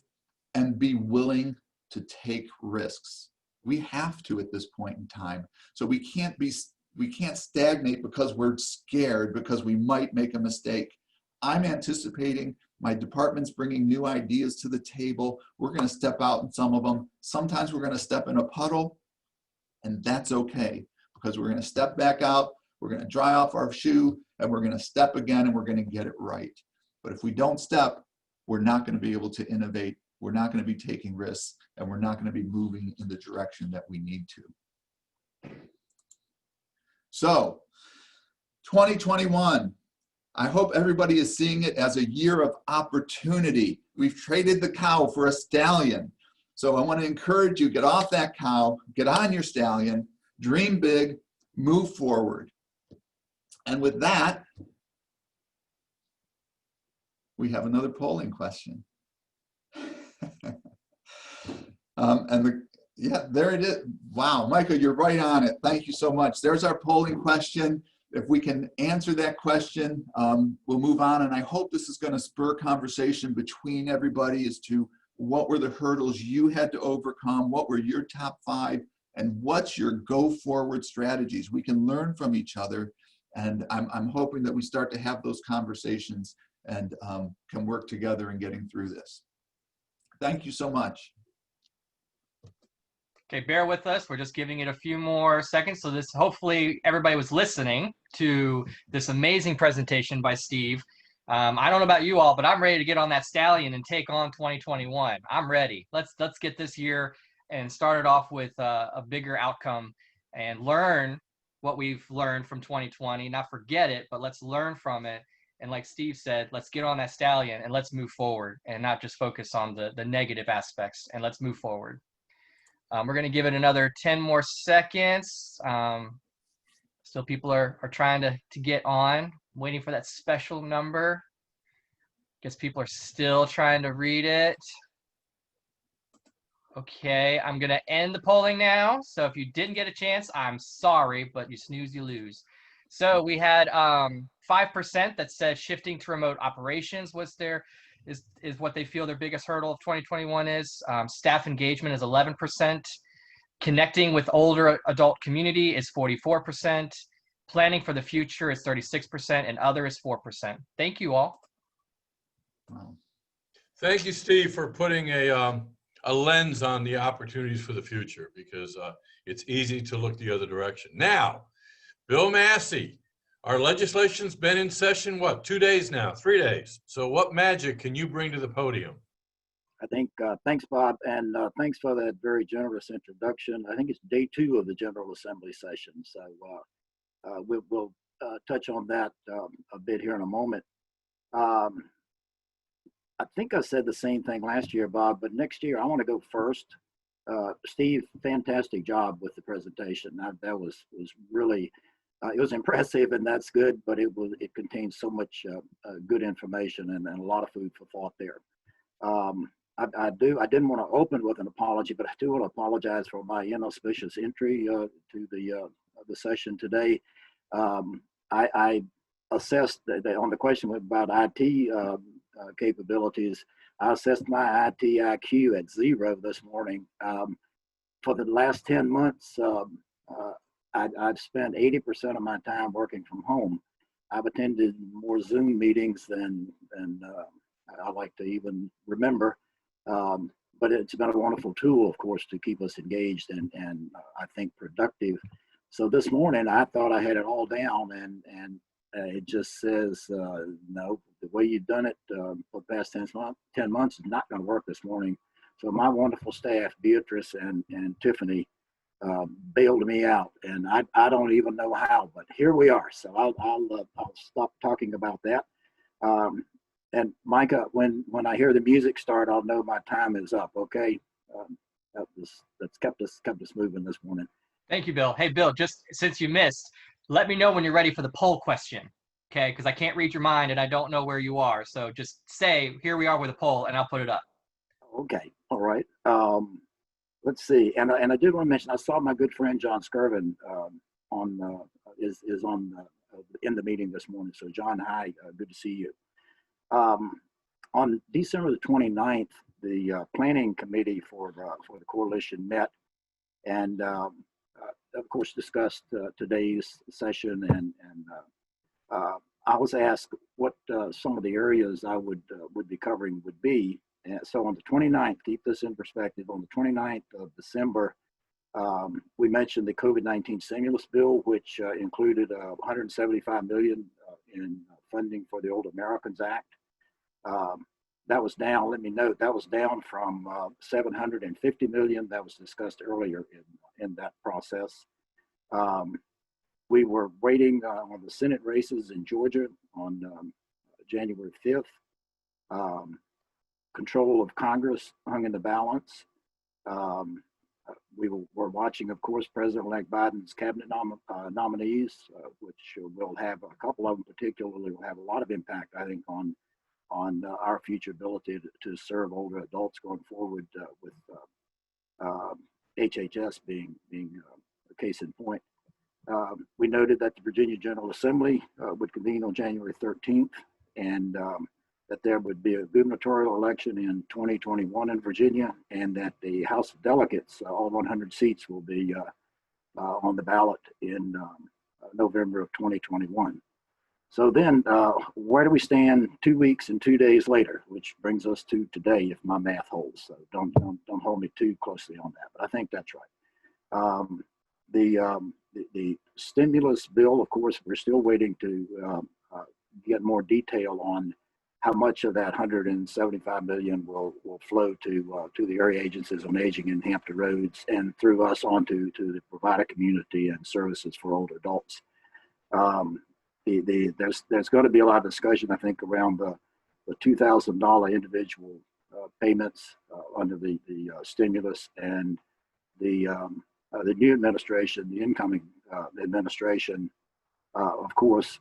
and be willing to take risks. We have to at this point in time. So we can't stagnate because we're scared, because we might make a mistake. I'm anticipating my department's bringing new ideas to the table. We're going to step out in some of them. Sometimes we're going to step in a puddle, and that's okay, because we're going to step back out, we're going to dry off our shoe, and we're going to step again, and we're going to get it right. But if we don't step, we're not going to be able to innovate. We're not going to be taking risks, and we're not going to be moving in the direction that we need to. So, 2021, I hope everybody is seeing it as a year of opportunity. We've traded the cow for a stallion. So I want to encourage you, get off that cow, get on your stallion, dream big, move forward. And with that, we have another polling question. Yeah, there it is. Wow, Michael, you're right on it. Thank you so much. There's our polling question. If we can answer that question, we'll move on. And I hope this is going to spur conversation between everybody as to what were the hurdles you had to overcome, what were your top 5, and what's your go forward strategies. We can learn from each other. And I'm hoping that we start to have those conversations and can work together in getting through this. Thank you so much. Okay, bear with us. We're just giving it a few more seconds. So this, hopefully everybody was listening to this amazing presentation by Steve. I don't know about you all, but I'm ready to get on that stallion and take on 2021. I'm ready. Let's get this year and start it off with a bigger outcome and learn what we've learned from 2020. Not forget it, but let's learn from it. And like Steve said, let's get on that stallion and let's move forward and not just focus on the negative aspects, and let's move forward. We're going to give it another 10 more seconds. Still people are trying to get on, waiting for that special number. Guess people are still trying to read it. Okay, I'm going to end the polling now. So if you didn't get a chance, I'm sorry, but you snooze, you lose. So we had 5% that said shifting to remote operations is what they feel their biggest hurdle of 2021 is. Staff engagement is 11%. Connecting with older adult community is 44%. Planning for the future is 36%, and other is 4%. Thank you all. Wow. Thank you, Steve, for putting a lens on the opportunities for the future, because it's easy to look the other direction. Now, Bill Massey, our legislation's been in session, what, 2 days now, 3 days. So what magic can you bring to the podium? I think, thanks, Bob, and thanks for that very generous introduction. I think it's day 2 of the General Assembly session, so we'll touch on that a bit here in a moment. I think I said the same thing last year, Bob, but next year I want to go first. Steve, fantastic job with the presentation. That was really, it was impressive, and that's good, but it contains so much good information and a lot of food for thought there. I didn't want to open with an apology, but I do want to apologize for my inauspicious entry to the session today. I assessed on the question about IT capabilities. I assessed my IT IQ at 0 this morning. For the last 10 months, I've spent 80% of my time working from home. I've attended more Zoom meetings than I like to even remember. But it's been a wonderful tool, of course, to keep us engaged and I think productive. So this morning I thought I had it all down, and it just says, no, the way you've done it for the past 10 months is not going to work this morning. So my wonderful staff, Beatrice and Tiffany, bailed me out, and I don't even know how, but here we are. So I'll stop talking about that. And Micah, when I hear the music start, I'll know my time is up. Okay, that's kept us moving this morning. Thank you, Bill. Hey, Bill, just since you missed, let me know when you're ready for the poll question, okay? Because I can't read your mind and I don't know where you are. So just say, here we are with a poll, and I'll put it up. Okay, all right. Let's see. And I did want to mention, I saw my good friend John Skirvin is in the meeting this morning. So John, hi, good to see you. On December the 29th, the planning committee for the coalition met, and of course discussed today's session, and I was asked what some of the areas I would be covering would be. And so on the 29th, keep this in perspective, on the 29th of December, we mentioned the COVID-19 stimulus bill, which included $175 million in funding for the Old Americans Act. That was down, let me note, that was down from $750 million that was discussed earlier in that process. We were waiting on the Senate races in Georgia on January 5th. Control of Congress hung in the balance. we're watching, of course, President-elect Biden's cabinet nominees, which will have a couple of them particularly will have a lot of impact, I think, on our future ability to serve older adults going forward, with HHS being a case in point. We noted that the Virginia General Assembly would convene on January 13th, and that there would be a gubernatorial election in 2021 in Virginia, and that the House of Delegates, all 100 seats, will be on the ballot in November of 2021. So then, where do we stand 2 weeks and 2 days later, which brings us to today, if my math holds. So don't hold me too closely on that, but I think that's right. The stimulus bill, of course, we're still waiting to get more detail on how much of that $175 million will flow to the area agencies on aging in Hampton Roads and through us onto the provider community and services for older adults. There's going to be a lot of discussion, I think, around the $2,000 individual payments under the stimulus, and the new administration, the incoming administration, of course,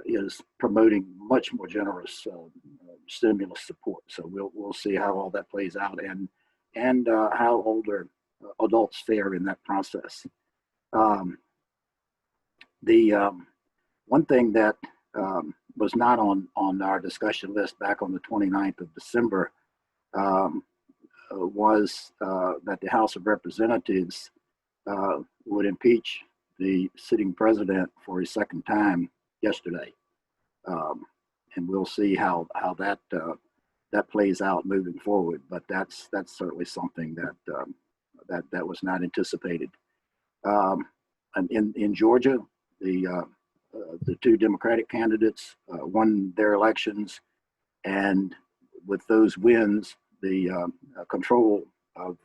is promoting much more generous stimulus support. So we'll see how all that plays out, and how older adults fare in that process. One thing that was not on our discussion list back on the 29th of December was that the House of Representatives would impeach the sitting president for a second time yesterday, and we'll see how that plays out moving forward. But that's certainly something that was not anticipated. And in Georgia, the two Democratic candidates won their elections, and with those wins, the control of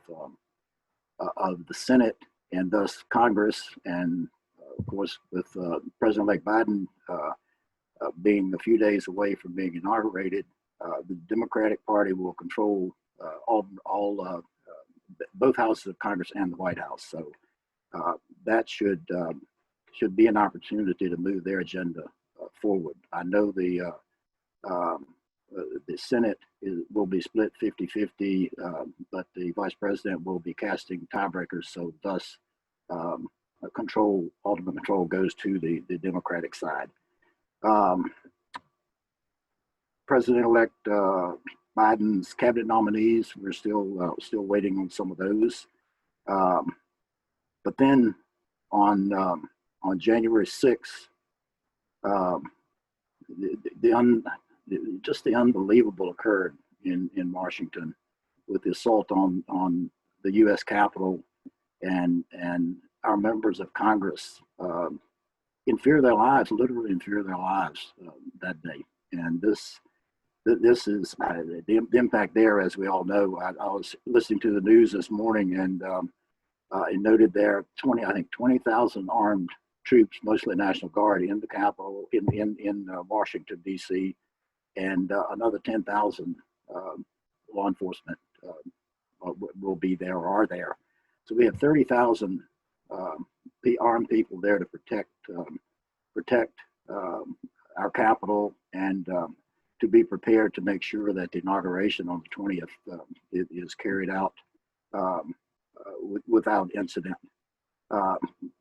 the Senate and thus Congress, and of course with President-elect Biden being a few days away from being inaugurated, the Democratic Party will control both houses of Congress and the White House. So that should be an opportunity to move their agenda forward. I know the Senate will be split 50-50, but the Vice President will be casting tiebreakers, so thus ultimate control goes to the Democratic side. President-elect Biden's cabinet nominees, we're still waiting on some of those. But then on January 6th, just the unbelievable occurred in Washington with the assault on the U.S. Capitol, and our members of Congress in fear of their lives, literally in fear of their lives that day. And this is the impact there, as we all know. I was listening to the news this morning, and it noted there 20,000 armed troops, mostly National Guard, in the Capitol in Washington D.C., and another 10,000 law enforcement will be there or are there. So we have 30,000 armed people there to protect our Capitol, and to be prepared to make sure that the inauguration on the 20th is carried out without incident.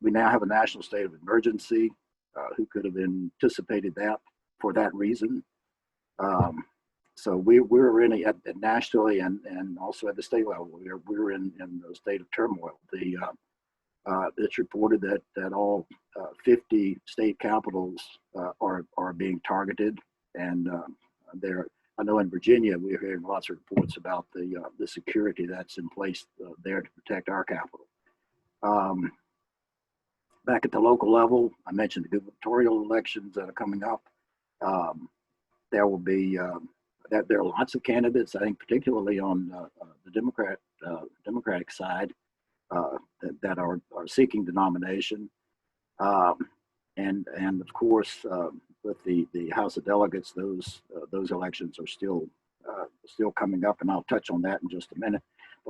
We now have a national state of emergency. Who could have anticipated that for that reason? So we're in it nationally and also at the state level. We're in a state of turmoil. It's reported that all 50 state capitals are being targeted, and I know in Virginia we're hearing lots of reports about the security that's in place there to protect our capital. Back at the local level, I mentioned the gubernatorial elections that are coming up. There will be there are lots of candidates, I think, particularly on the Democratic side, that are seeking the nomination, and of course with the House of Delegates, those elections are still coming up, and I'll touch on that in just a minute.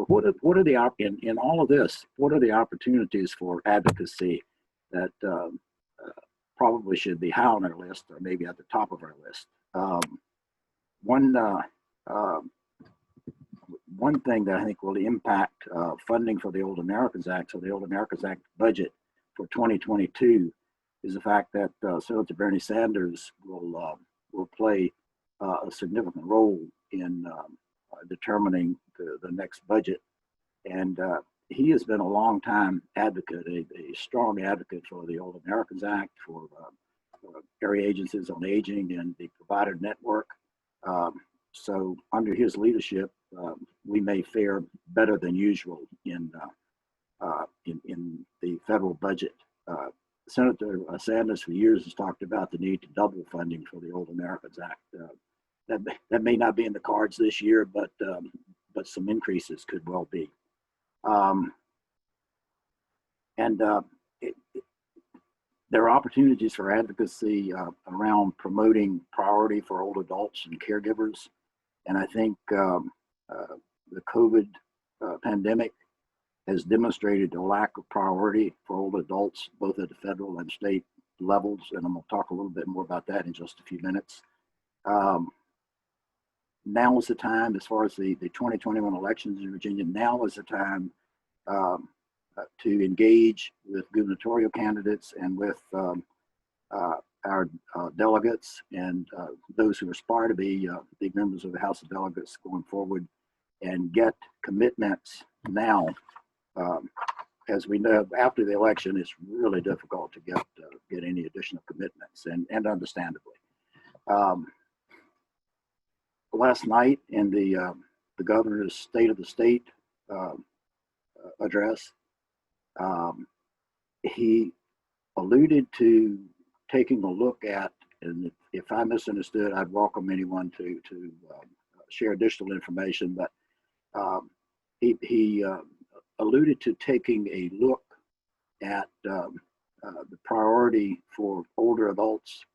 what are the in all of this? What are the opportunities for advocacy that probably should be high on our list, or maybe at the top of our list? One thing that I think will impact funding for the Old Americans Act, so the Old Americans Act budget for 2022, is the fact that Senator Bernie Sanders will play a significant role in determining the next budget. And he has been a long time advocate, a strong advocate for the Old Americans Act, for area agencies on aging and the provider network. So under his leadership, we may fare better than usual in the federal budget. Senator Sanders for years has talked about the need to double funding for the Old Americans Act. That may not be in the cards this year, but some increases could well be. There are opportunities for advocacy around promoting priority for old adults and caregivers. And I think the COVID pandemic has demonstrated a lack of priority for old adults, both at the federal and state levels. And I'm going to talk a little bit more about that in just a few minutes. Now is the time, as far as the 2021 elections in Virginia, now is the time to engage with gubernatorial candidates and with our delegates and those who aspire to be big members of the House of Delegates going forward, and get commitments now. As we know, after the election, it's really difficult to get any additional commitments, and understandably. Last night in the governor's State of the State address, he alluded to taking a look at, and if I misunderstood, I'd welcome anyone to share additional information, but he alluded to taking a look at the priority for older adults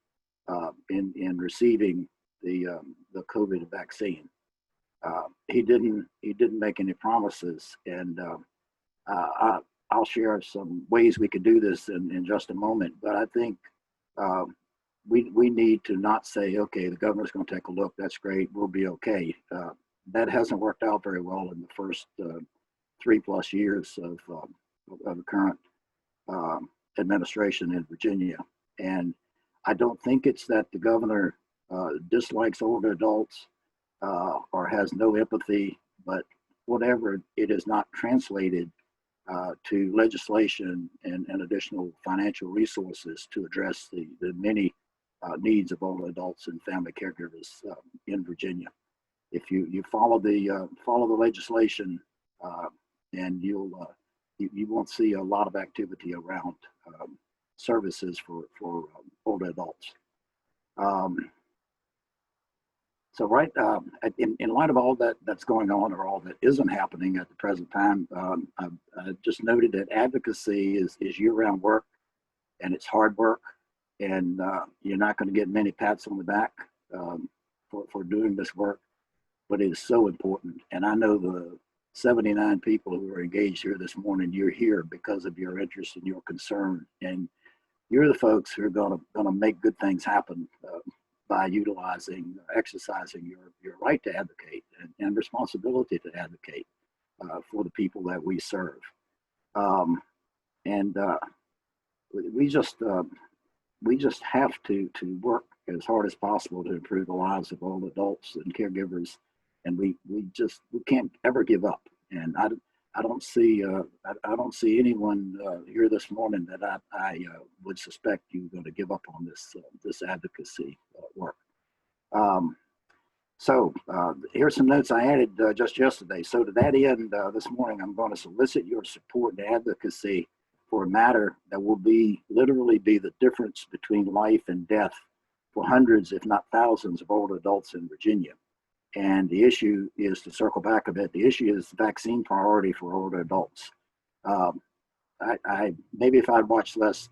in receiving the COVID vaccine. He didn't make any promises, and I'll share some ways we could do this in just a moment. But I think we need to not say, okay, the governor's going to take a look. That's great. We'll be okay. That hasn't worked out very well in the first 3+ years of the current administration in Virginia. And I don't think it's that the governor dislikes older adults or has no empathy, but whatever, it is not translated to legislation and additional financial resources to address the many needs of older adults and family caregivers in Virginia. If you follow the legislation, and you won't see a lot of activity around services for older adults. So in light of all that's going on, or all that isn't happening at the present time, I just noted that advocacy is year-round work, and it's hard work, and you're not going to get many pats on the back for doing this work, but it is so important. And I know the 79 people who are engaged here this morning, you're here because of your interest and your concern, and you're the folks who are going to make good things happen by exercising your right to advocate and responsibility to advocate for the people that we serve. We just have to work as hard as possible to improve the lives of all adults and caregivers, and we can't ever give up. And I don't see anyone here this morning that I would suspect you're going to give up on this advocacy work. So here's some notes I added just yesterday. So to that end, this morning I'm going to solicit your support and advocacy for a matter that will literally be the difference between life and death for hundreds, if not thousands, of older adults in Virginia. And the issue is, to circle back a bit, the issue is vaccine priority for older adults. Maybe if I'd watched less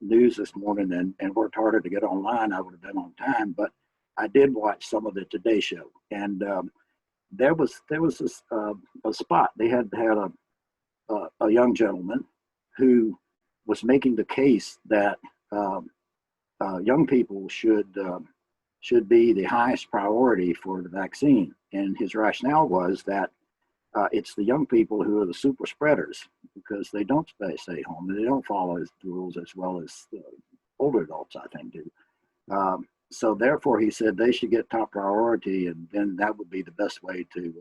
news this morning and worked harder to get online, I would have been on time. But I did watch some of the Today Show, and there was this a spot. They had a young gentleman who was making the case that young people should be the highest priority for the vaccine, and his rationale was that it's the young people who are the super spreaders because they don't stay home and they don't follow the rules as well as older adults, I think, do. So therefore, he said they should get top priority, and then that would be the best way to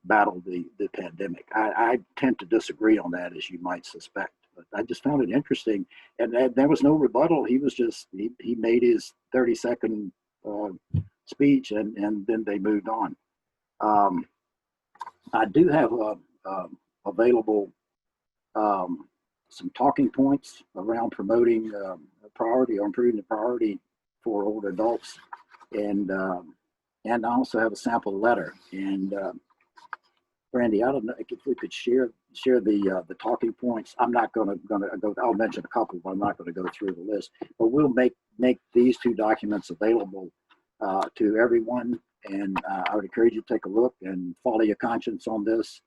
battle the pandemic. I tend to disagree on that, as you might suspect, but I just found it interesting, and there was no rebuttal. He was just he made his 30-second speech, and then they moved on. I do have available some talking points around promoting priority or improving the priority for older adults, and I also have a sample letter. And Brandi, I don't know if we could share the talking points. I'm not going to go. I'll mention a couple, but I'm not going to go through the list. But we'll make these two documents available to everyone, and I would encourage you to take a look and follow your conscience on this.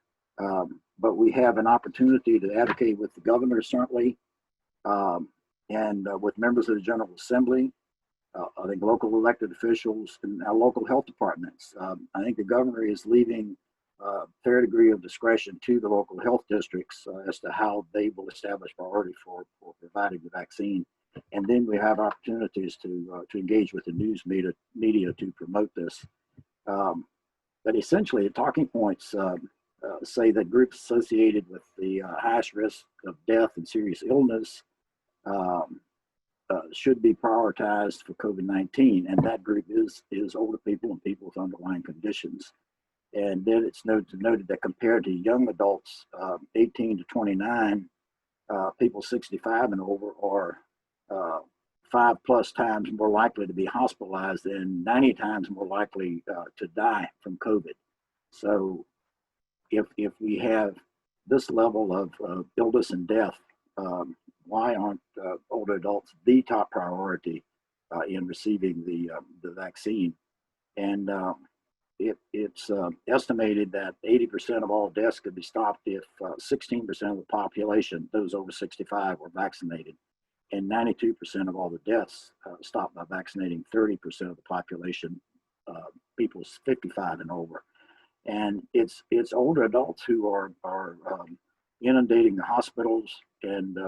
But we have an opportunity to advocate with the governor, certainly, and with members of the General Assembly, I think local elected officials and our local health departments. I think the governor is leaving a fair degree of discretion to the local health districts as to how they will establish priority for providing the vaccine. And then we have opportunities to engage with the news media to promote this. But essentially, the talking points say that groups associated with the highest risk of death and serious illness should be prioritized for COVID-19, and that group is older people and people with underlying conditions. And then it's noted that compared to young adults, 18 to 29, people 65 and over are 5+ times more likely to be hospitalized and 90 times more likely to die from COVID. So if we have this level of illness and death, why aren't older adults the top priority in receiving the vaccine? And it's estimated that 80% of all deaths could be stopped if 16% of the population, those over 65, were vaccinated, and 92% of all the deaths stopped by vaccinating 30% of the population, people 55 and over. And it's older adults who are inundating the hospitals, and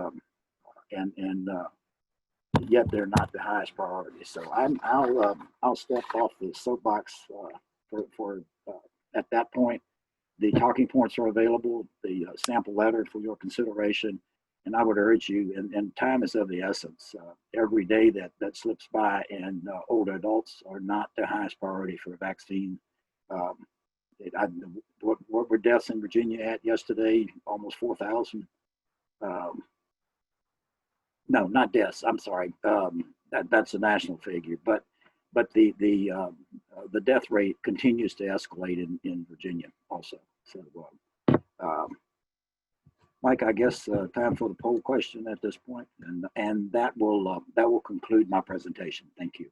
yet they're not the highest priority. So I'll step off the soapbox for at that point. The talking points are available, the sample letter for your consideration, and I would urge you, and time is of the essence. Every day that slips by and older adults are not the highest priority for a vaccine. What were deaths in Virginia at yesterday? Almost 4,000. No, not deaths. I'm sorry. That's a national figure, but the death rate continues to escalate in Virginia also. So, Mike, I guess time for the poll question at this point, and that will conclude my presentation. Thank you.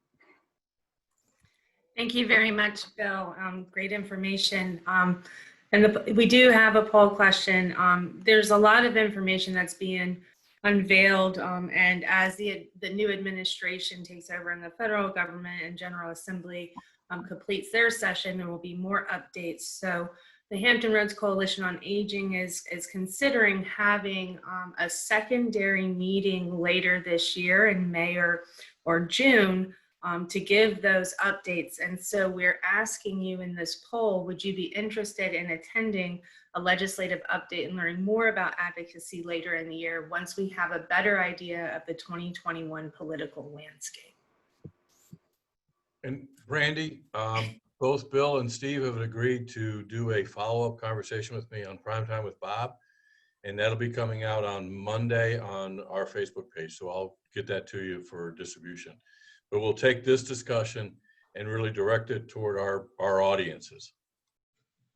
Thank you very much, Bill. Great information. And we do have a poll question. There's a lot of information that's being unveiled, and as the new administration takes over in the federal government and General Assembly completes their session, there will be more updates. So the Hampton Roads Coalition on Aging is considering having a secondary meeting later this year in May or June to give those updates. And so we're asking you in this poll, would you be interested in attending a legislative update and learning more about advocacy later in the year once we have a better idea of the 2021 political landscape? And Brandi, both Bill and Steve have agreed to do a follow-up conversation with me on Primetime with Bob, and that'll be coming out on Monday on our Facebook page. So I'll get that to you for distribution. But we'll take this discussion and really direct it toward our audiences.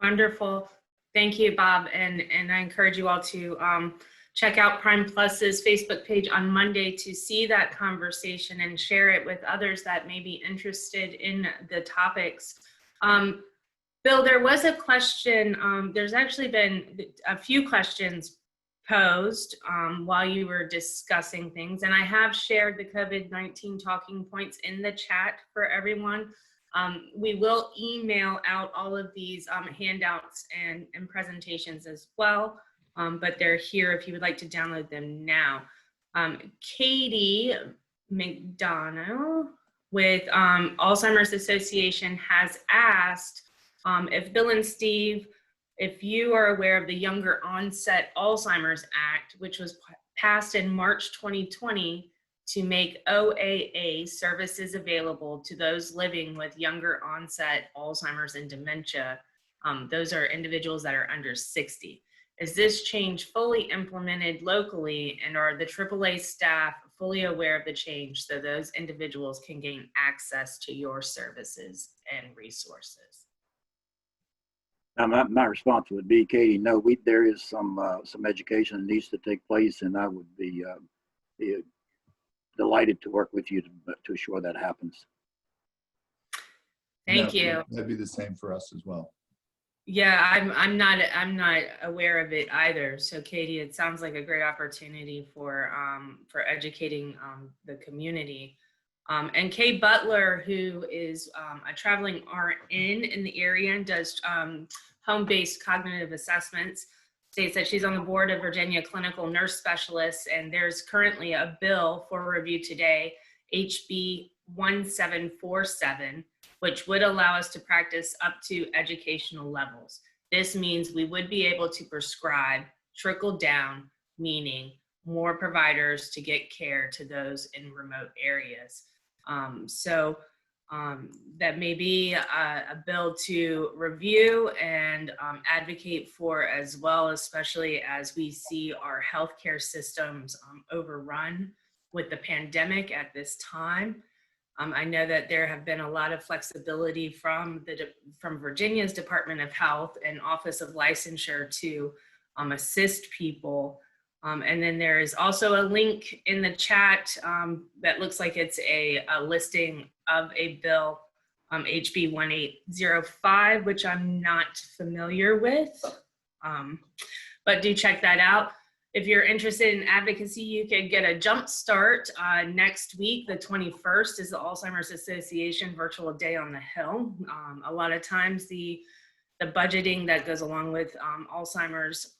Wonderful. Thank you, Bob. And I encourage you all to check out Prime Plus's Facebook page on Monday to see that conversation and share it with others that may be interested in the topics Bill, there was a question. There's actually been a few questions posed while you were discussing things, and I have shared the COVID-19 talking points in the chat for everyone. We will email out all of these handouts and presentations as well, but they're here if you would like to download them now. Katie McDonough with Alzheimer's Association has asked if Bill and Steve, if you are aware of the Younger Onset Alzheimer's Act, which was passed in March 2020 to make OAA services available to those living with younger onset Alzheimer's and dementia. Those are individuals that are under 60. Is this change fully implemented locally, and are the AAA staff fully aware of the change so those individuals can gain access to your services and resources? My response would be, Katie, no, there is some education that needs to take place, and I would be delighted to work with you to assure that happens. Thank you. That'd be the same for us as well. Yeah, I'm not aware of it either. So Katie, it sounds like a great opportunity for educating the community. And Kay Butler, who is a traveling RN in the area and does home-based cognitive assessments, states that she's on the board of Virginia Clinical Nurse Specialists, and there's currently a bill for review today, HB 1747, which would allow us to practice up to educational levels. This means we would be able to prescribe trickle down, meaning more providers to get care to those in remote areas. That may be a bill to review and advocate for as well, especially as we see our healthcare systems overrun with the pandemic at this time. I know that there have been a lot of flexibility from Virginia's Department of Health and Office of Licensure to assist people. And then there is also a link in the chat that looks like it's a listing of a bill, HB 1805, which I'm not familiar with, but do check that out. If you're interested in advocacy, you could get a jump start next week. The 21st is the Alzheimer's Association Virtual Day on the Hill. A lot of times the budgeting that goes along with Alzheimer's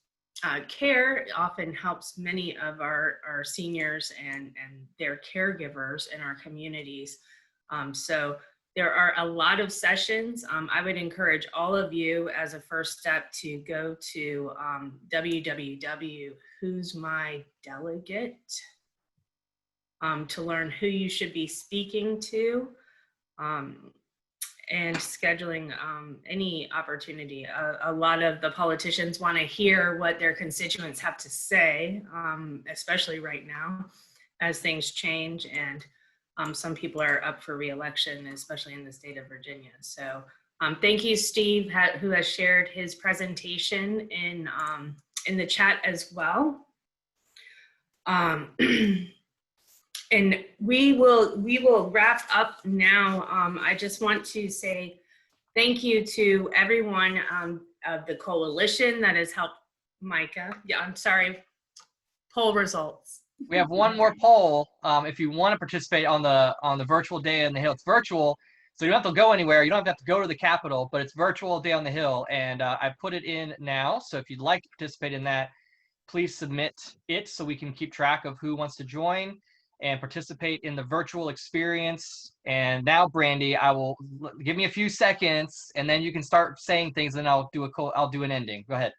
care often helps many of our seniors and their caregivers in our communities. So there are a lot of sessions. I would encourage all of you as a first step to go to www.who'smydelegate to learn who you should be speaking to and scheduling any opportunity. A lot of the politicians want to hear what their constituents have to say, especially right now as things change, and some people are up for re-election, especially in the state of Virginia. So thank you, Steve, who has shared his presentation in the chat as well. And we will wrap up now. I just want to say thank you to everyone of the coalition that has helped Micah. Yeah, I'm sorry, poll results. We have one more poll. If you want to participate on the virtual Day on the Hill, it's virtual, so you don't have to go anywhere. You don't have to go to the Capitol, but it's virtual Day on the Hill, and I put it in now. So if you'd like to participate in that, please submit it so we can keep track of who wants to join and participate in the virtual experience. And now, Brandi, give me a few seconds, and then you can start saying things, and I'll do an ending. Go ahead.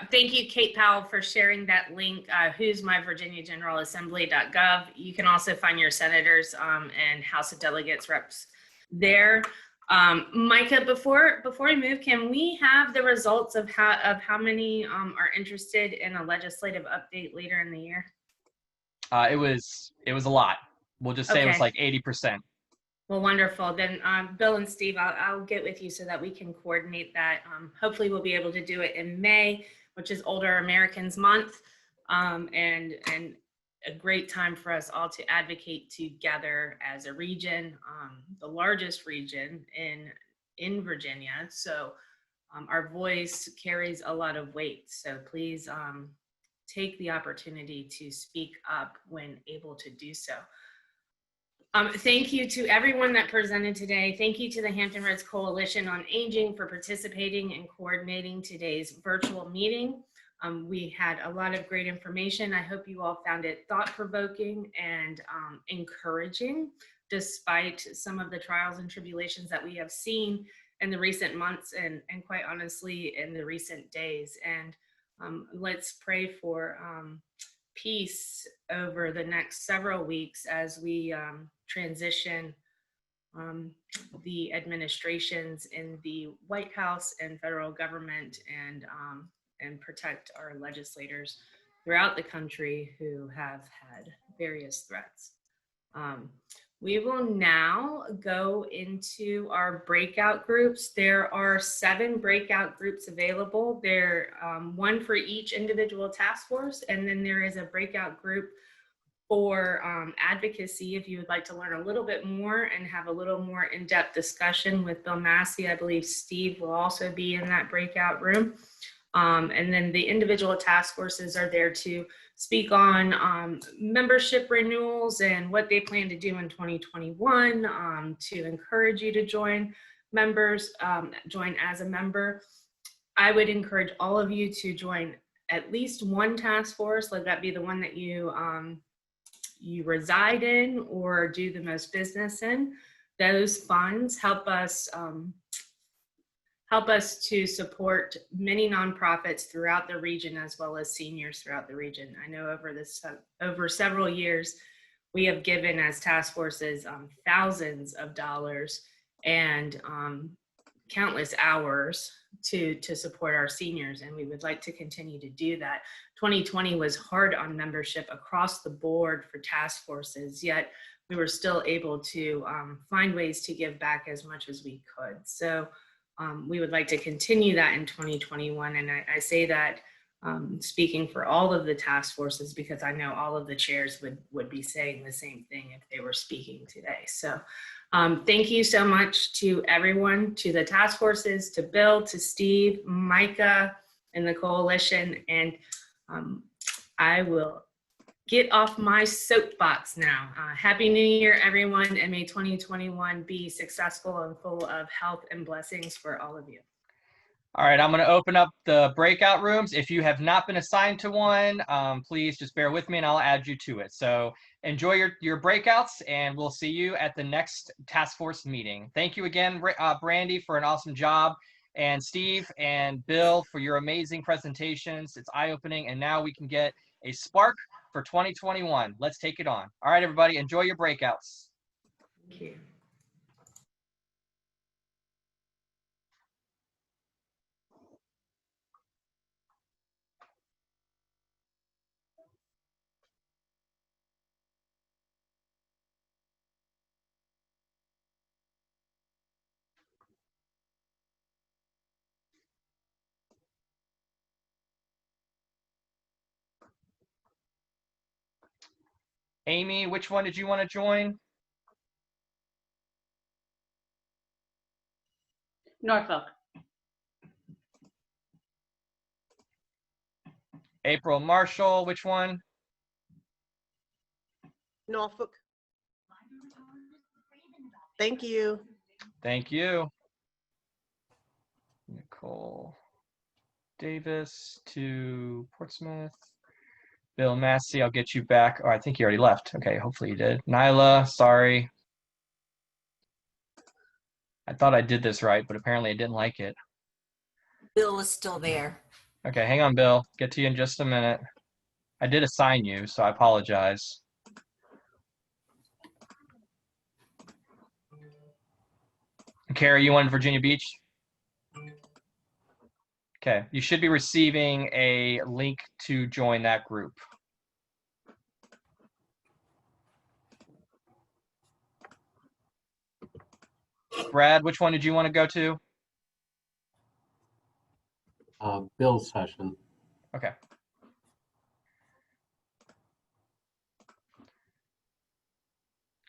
Thank you, Kate Powell, for sharing that link, who'smyvirginiageneralassembly.gov. You can also find your senators and House of Delegates reps there. Micah, before we move, can we have the results of how many are interested in a legislative update later in the year? It was a lot. We'll just say It was like 80%. Well, wonderful. Then Bill and Steve, I'll get with you so that we can coordinate that. Hopefully we'll be able to do it in May, which is Older Americans Month. And a great time for us all to advocate together as a region, the largest region in Virginia. So our voice carries a lot of weight. So please take the opportunity to speak up when able to do so. Thank you to everyone that presented today. Thank you to the Hampton Roads Coalition on Aging for participating and coordinating today's virtual meeting. We had a lot of great information. I hope you all found it thought-provoking and encouraging, despite some of the trials and tribulations that we have seen in the recent months and quite honestly in the recent days. And let's pray for peace over the next several weeks as we transition the administrations in the White House and federal government, and protect our legislators throughout the country who have had various threats. We will now go into our breakout groups. There are 7 breakout groups available. There one for each individual task force, and then there is a breakout group for advocacy if you would like to learn a little bit more and have a little more in-depth discussion with Bill Massey. I believe Steve will also be in that breakout room. And then the individual task forces are there to speak on membership renewals and what they plan to do in 2021 to encourage you to join members, join as a member. I would encourage all of you to join at least one task force. Let that be the one that you reside in or do the most business in. Those funds help us to support many nonprofits throughout the region, as well as seniors throughout the region. I know over several years, we have given as task forces thousands of dollars and countless hours to support our seniors, and we would like to continue to do that. 2020 was hard on membership across the board for task forces, yet we were still able to find ways to give back as much as we could. So we would like to continue that in 2021, and I say that speaking for all of the task forces, because I know all of the chairs would be saying the same thing if they were speaking today. So thank you so much to everyone, to the task forces, to Bill, to Steve, Micah, and the coalition. And I will get off my soapbox now. Happy New Year, everyone, and may 2021 be successful and full of health and blessings for all of you. All right, I'm going to open up the breakout rooms. If you have not been assigned to one, please just bear with me and I'll add you to it. So enjoy your breakouts, and we'll see you at the next task force meeting. Thank you again, Brandi, for an awesome job, and Steve and Bill for your amazing presentations. It's eye-opening, and now we can get a spark for 2021. Let's take it on. All right, everybody, enjoy your breakouts. Thank you. Amy, which one did you want to join? Norfolk. April Marshall, which one? Norfolk. Thank you. Thank you. Nicole Davis to Portsmouth. Bill Massey, I'll get you back. Oh, I think you already left. Okay, hopefully you did. Nyla, sorry. I thought I did this right, but apparently I didn't like it. Bill is still there. Okay, hang on, Bill. Get to you in just a minute. I did assign you, so I apologize. Carrie, you want Virginia Beach? Okay, you should be receiving a link to join that group. Brad, which one did you want to go to? Bill's session. Okay.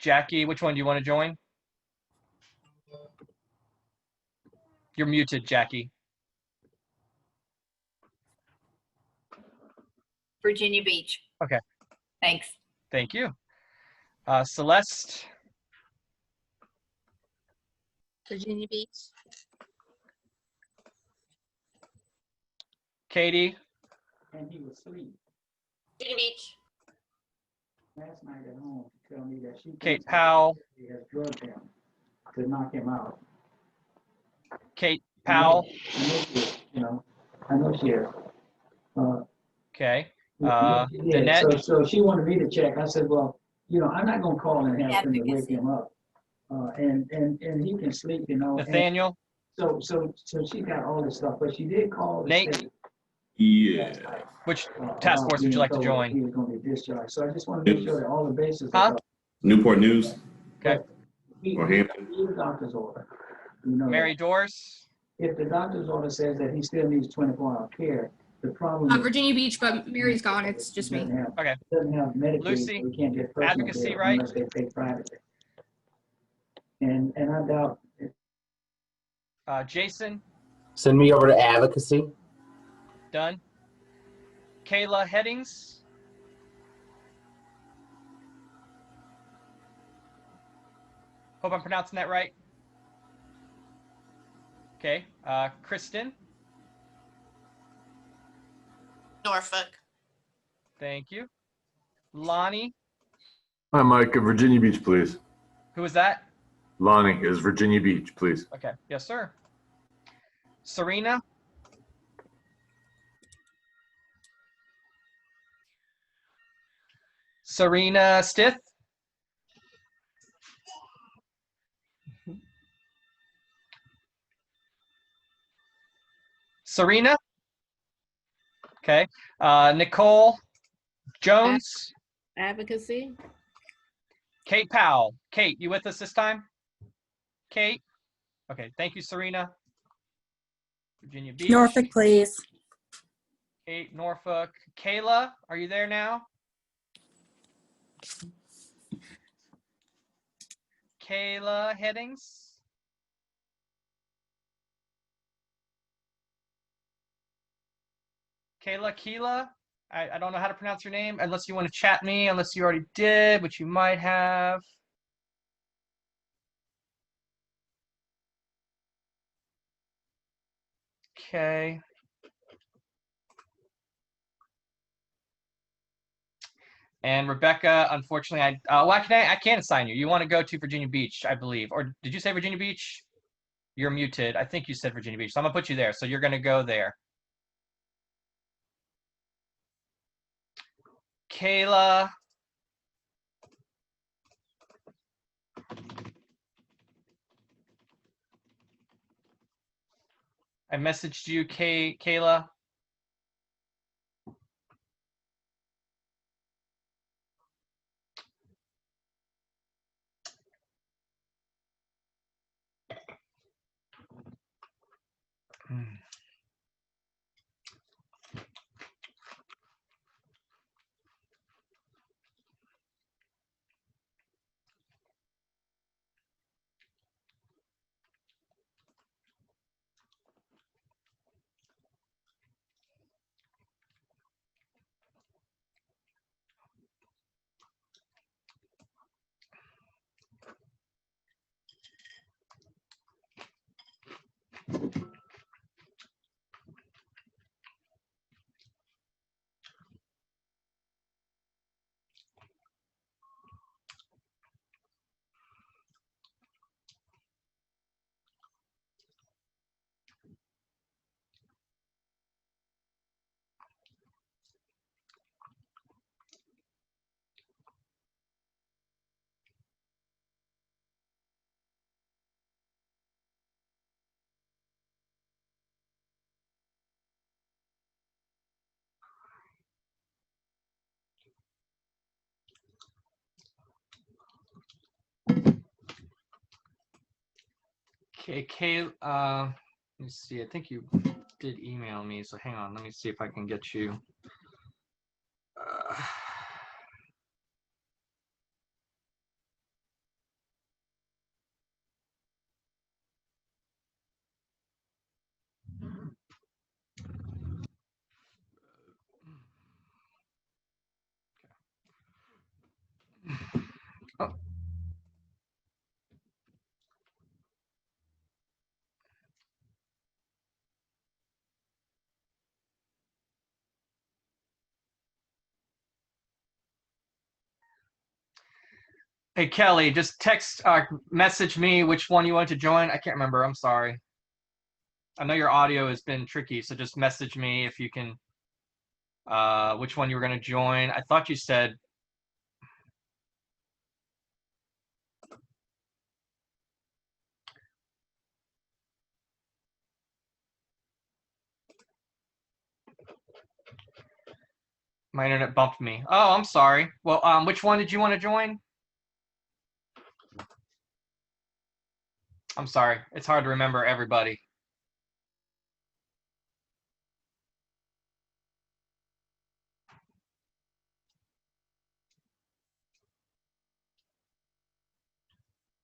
Jackie, which one do you want to join? You're muted, Jackie. Virginia Beach. Okay. Thanks. Thank you. Celeste, Virginia Beach. Katie, And he was asleep Virginia Beach. last night at home to tell me that she Kate thinks Powell, he has drugged him to knock him out. Kate Powell. I know she is, you know, I know she is. Okay. Yeah, Danette, so she wanted me to check. I said, well, you know, I'm not gonna call and have him to wake Advocacy. him up. And he can sleep, you know. and Nathaniel, So she got all this stuff, but she did call the Nate. state Yeah. last night, which task about force would you being like to told join? he was gonna be discharged. So I just want to make sure that all the bases are Huh? covered. Newport News Okay. or Hampton? He need a doctor's order. You know, Mary Doris, if the doctor's order says that he still needs 24-hour care, the problem is Virginia Beach, but Mary's gone. It's just he me. doesn't have, Okay. doesn't have Medicaid, Lucy, so he can't get personal advocacy, care right? unless they pay privately. And I doubt Jason, Send me over to advocacy. done. Kayla Headings, hope I'm pronouncing that right. Okay. Kristen, Norfolk. thank you. Lonnie, Hi, Mike. Virginia Beach, please. who is that? Lonnie is Virginia Beach, please. Okay, yes, sir. Serena, Serena Stith, Serena, okay. Nicole Jones, Advocacy. Kate Powell. Kate, you with us this time? Kate? Okay, thank you, Serena. Virginia Beach. Norfolk, please. Kate, Norfolk. Kayla, are you there now? Kayla Headings. Keela. I don't know how to pronounce your name unless you want to chat me, unless you already did, which you might have. Okay. And Rebecca, unfortunately, I can't assign you. You want to go to Virginia Beach, I believe. Or did you say Virginia Beach? You're muted. I think you said Virginia Beach. So I'm going to put you there. So you're going to go there. Kayla. I messaged you, Kayla. Okay, let me see. I think you did email me, so hang on. Let me see if I can get you. Hey, Kelly, just message me which one you want to join. I can't remember. I'm sorry. I know your audio has been tricky, so just message me if you can, which one you were going to join. I thought you said, my internet bumped me. Oh, I'm sorry. Well, which one did you want to join? I'm sorry. It's hard to remember everybody.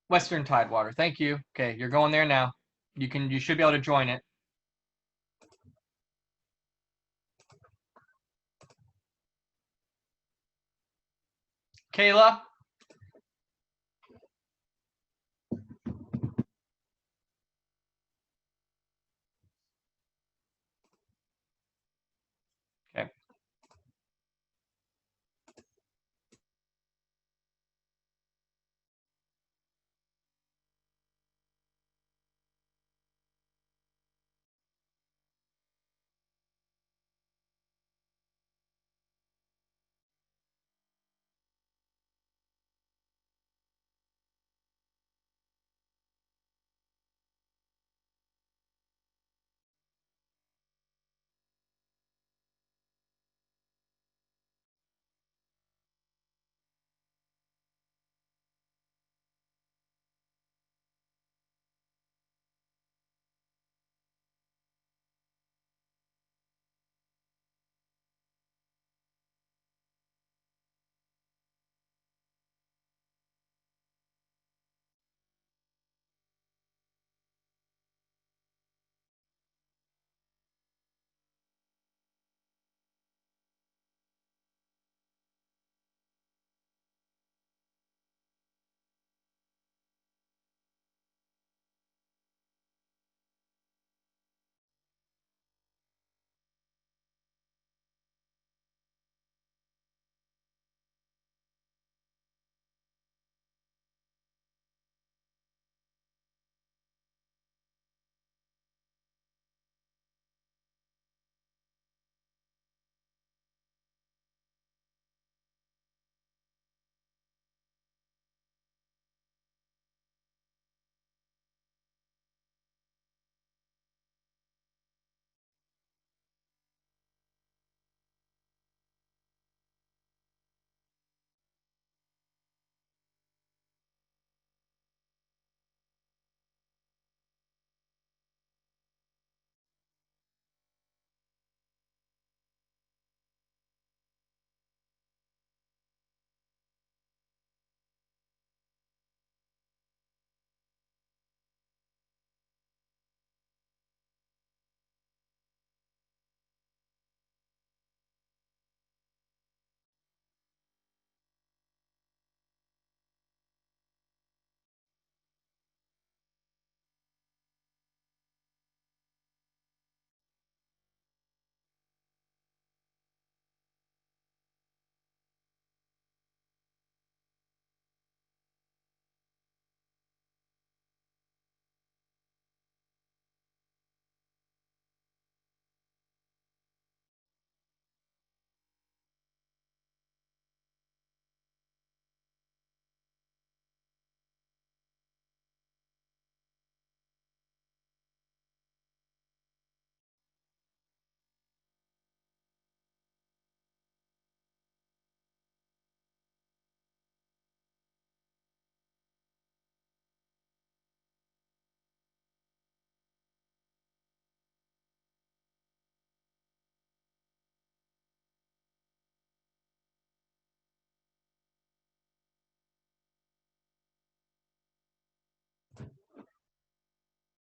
Western Tidewater. Thank you. Okay, you're going there now. You should be able to join it. Kayla?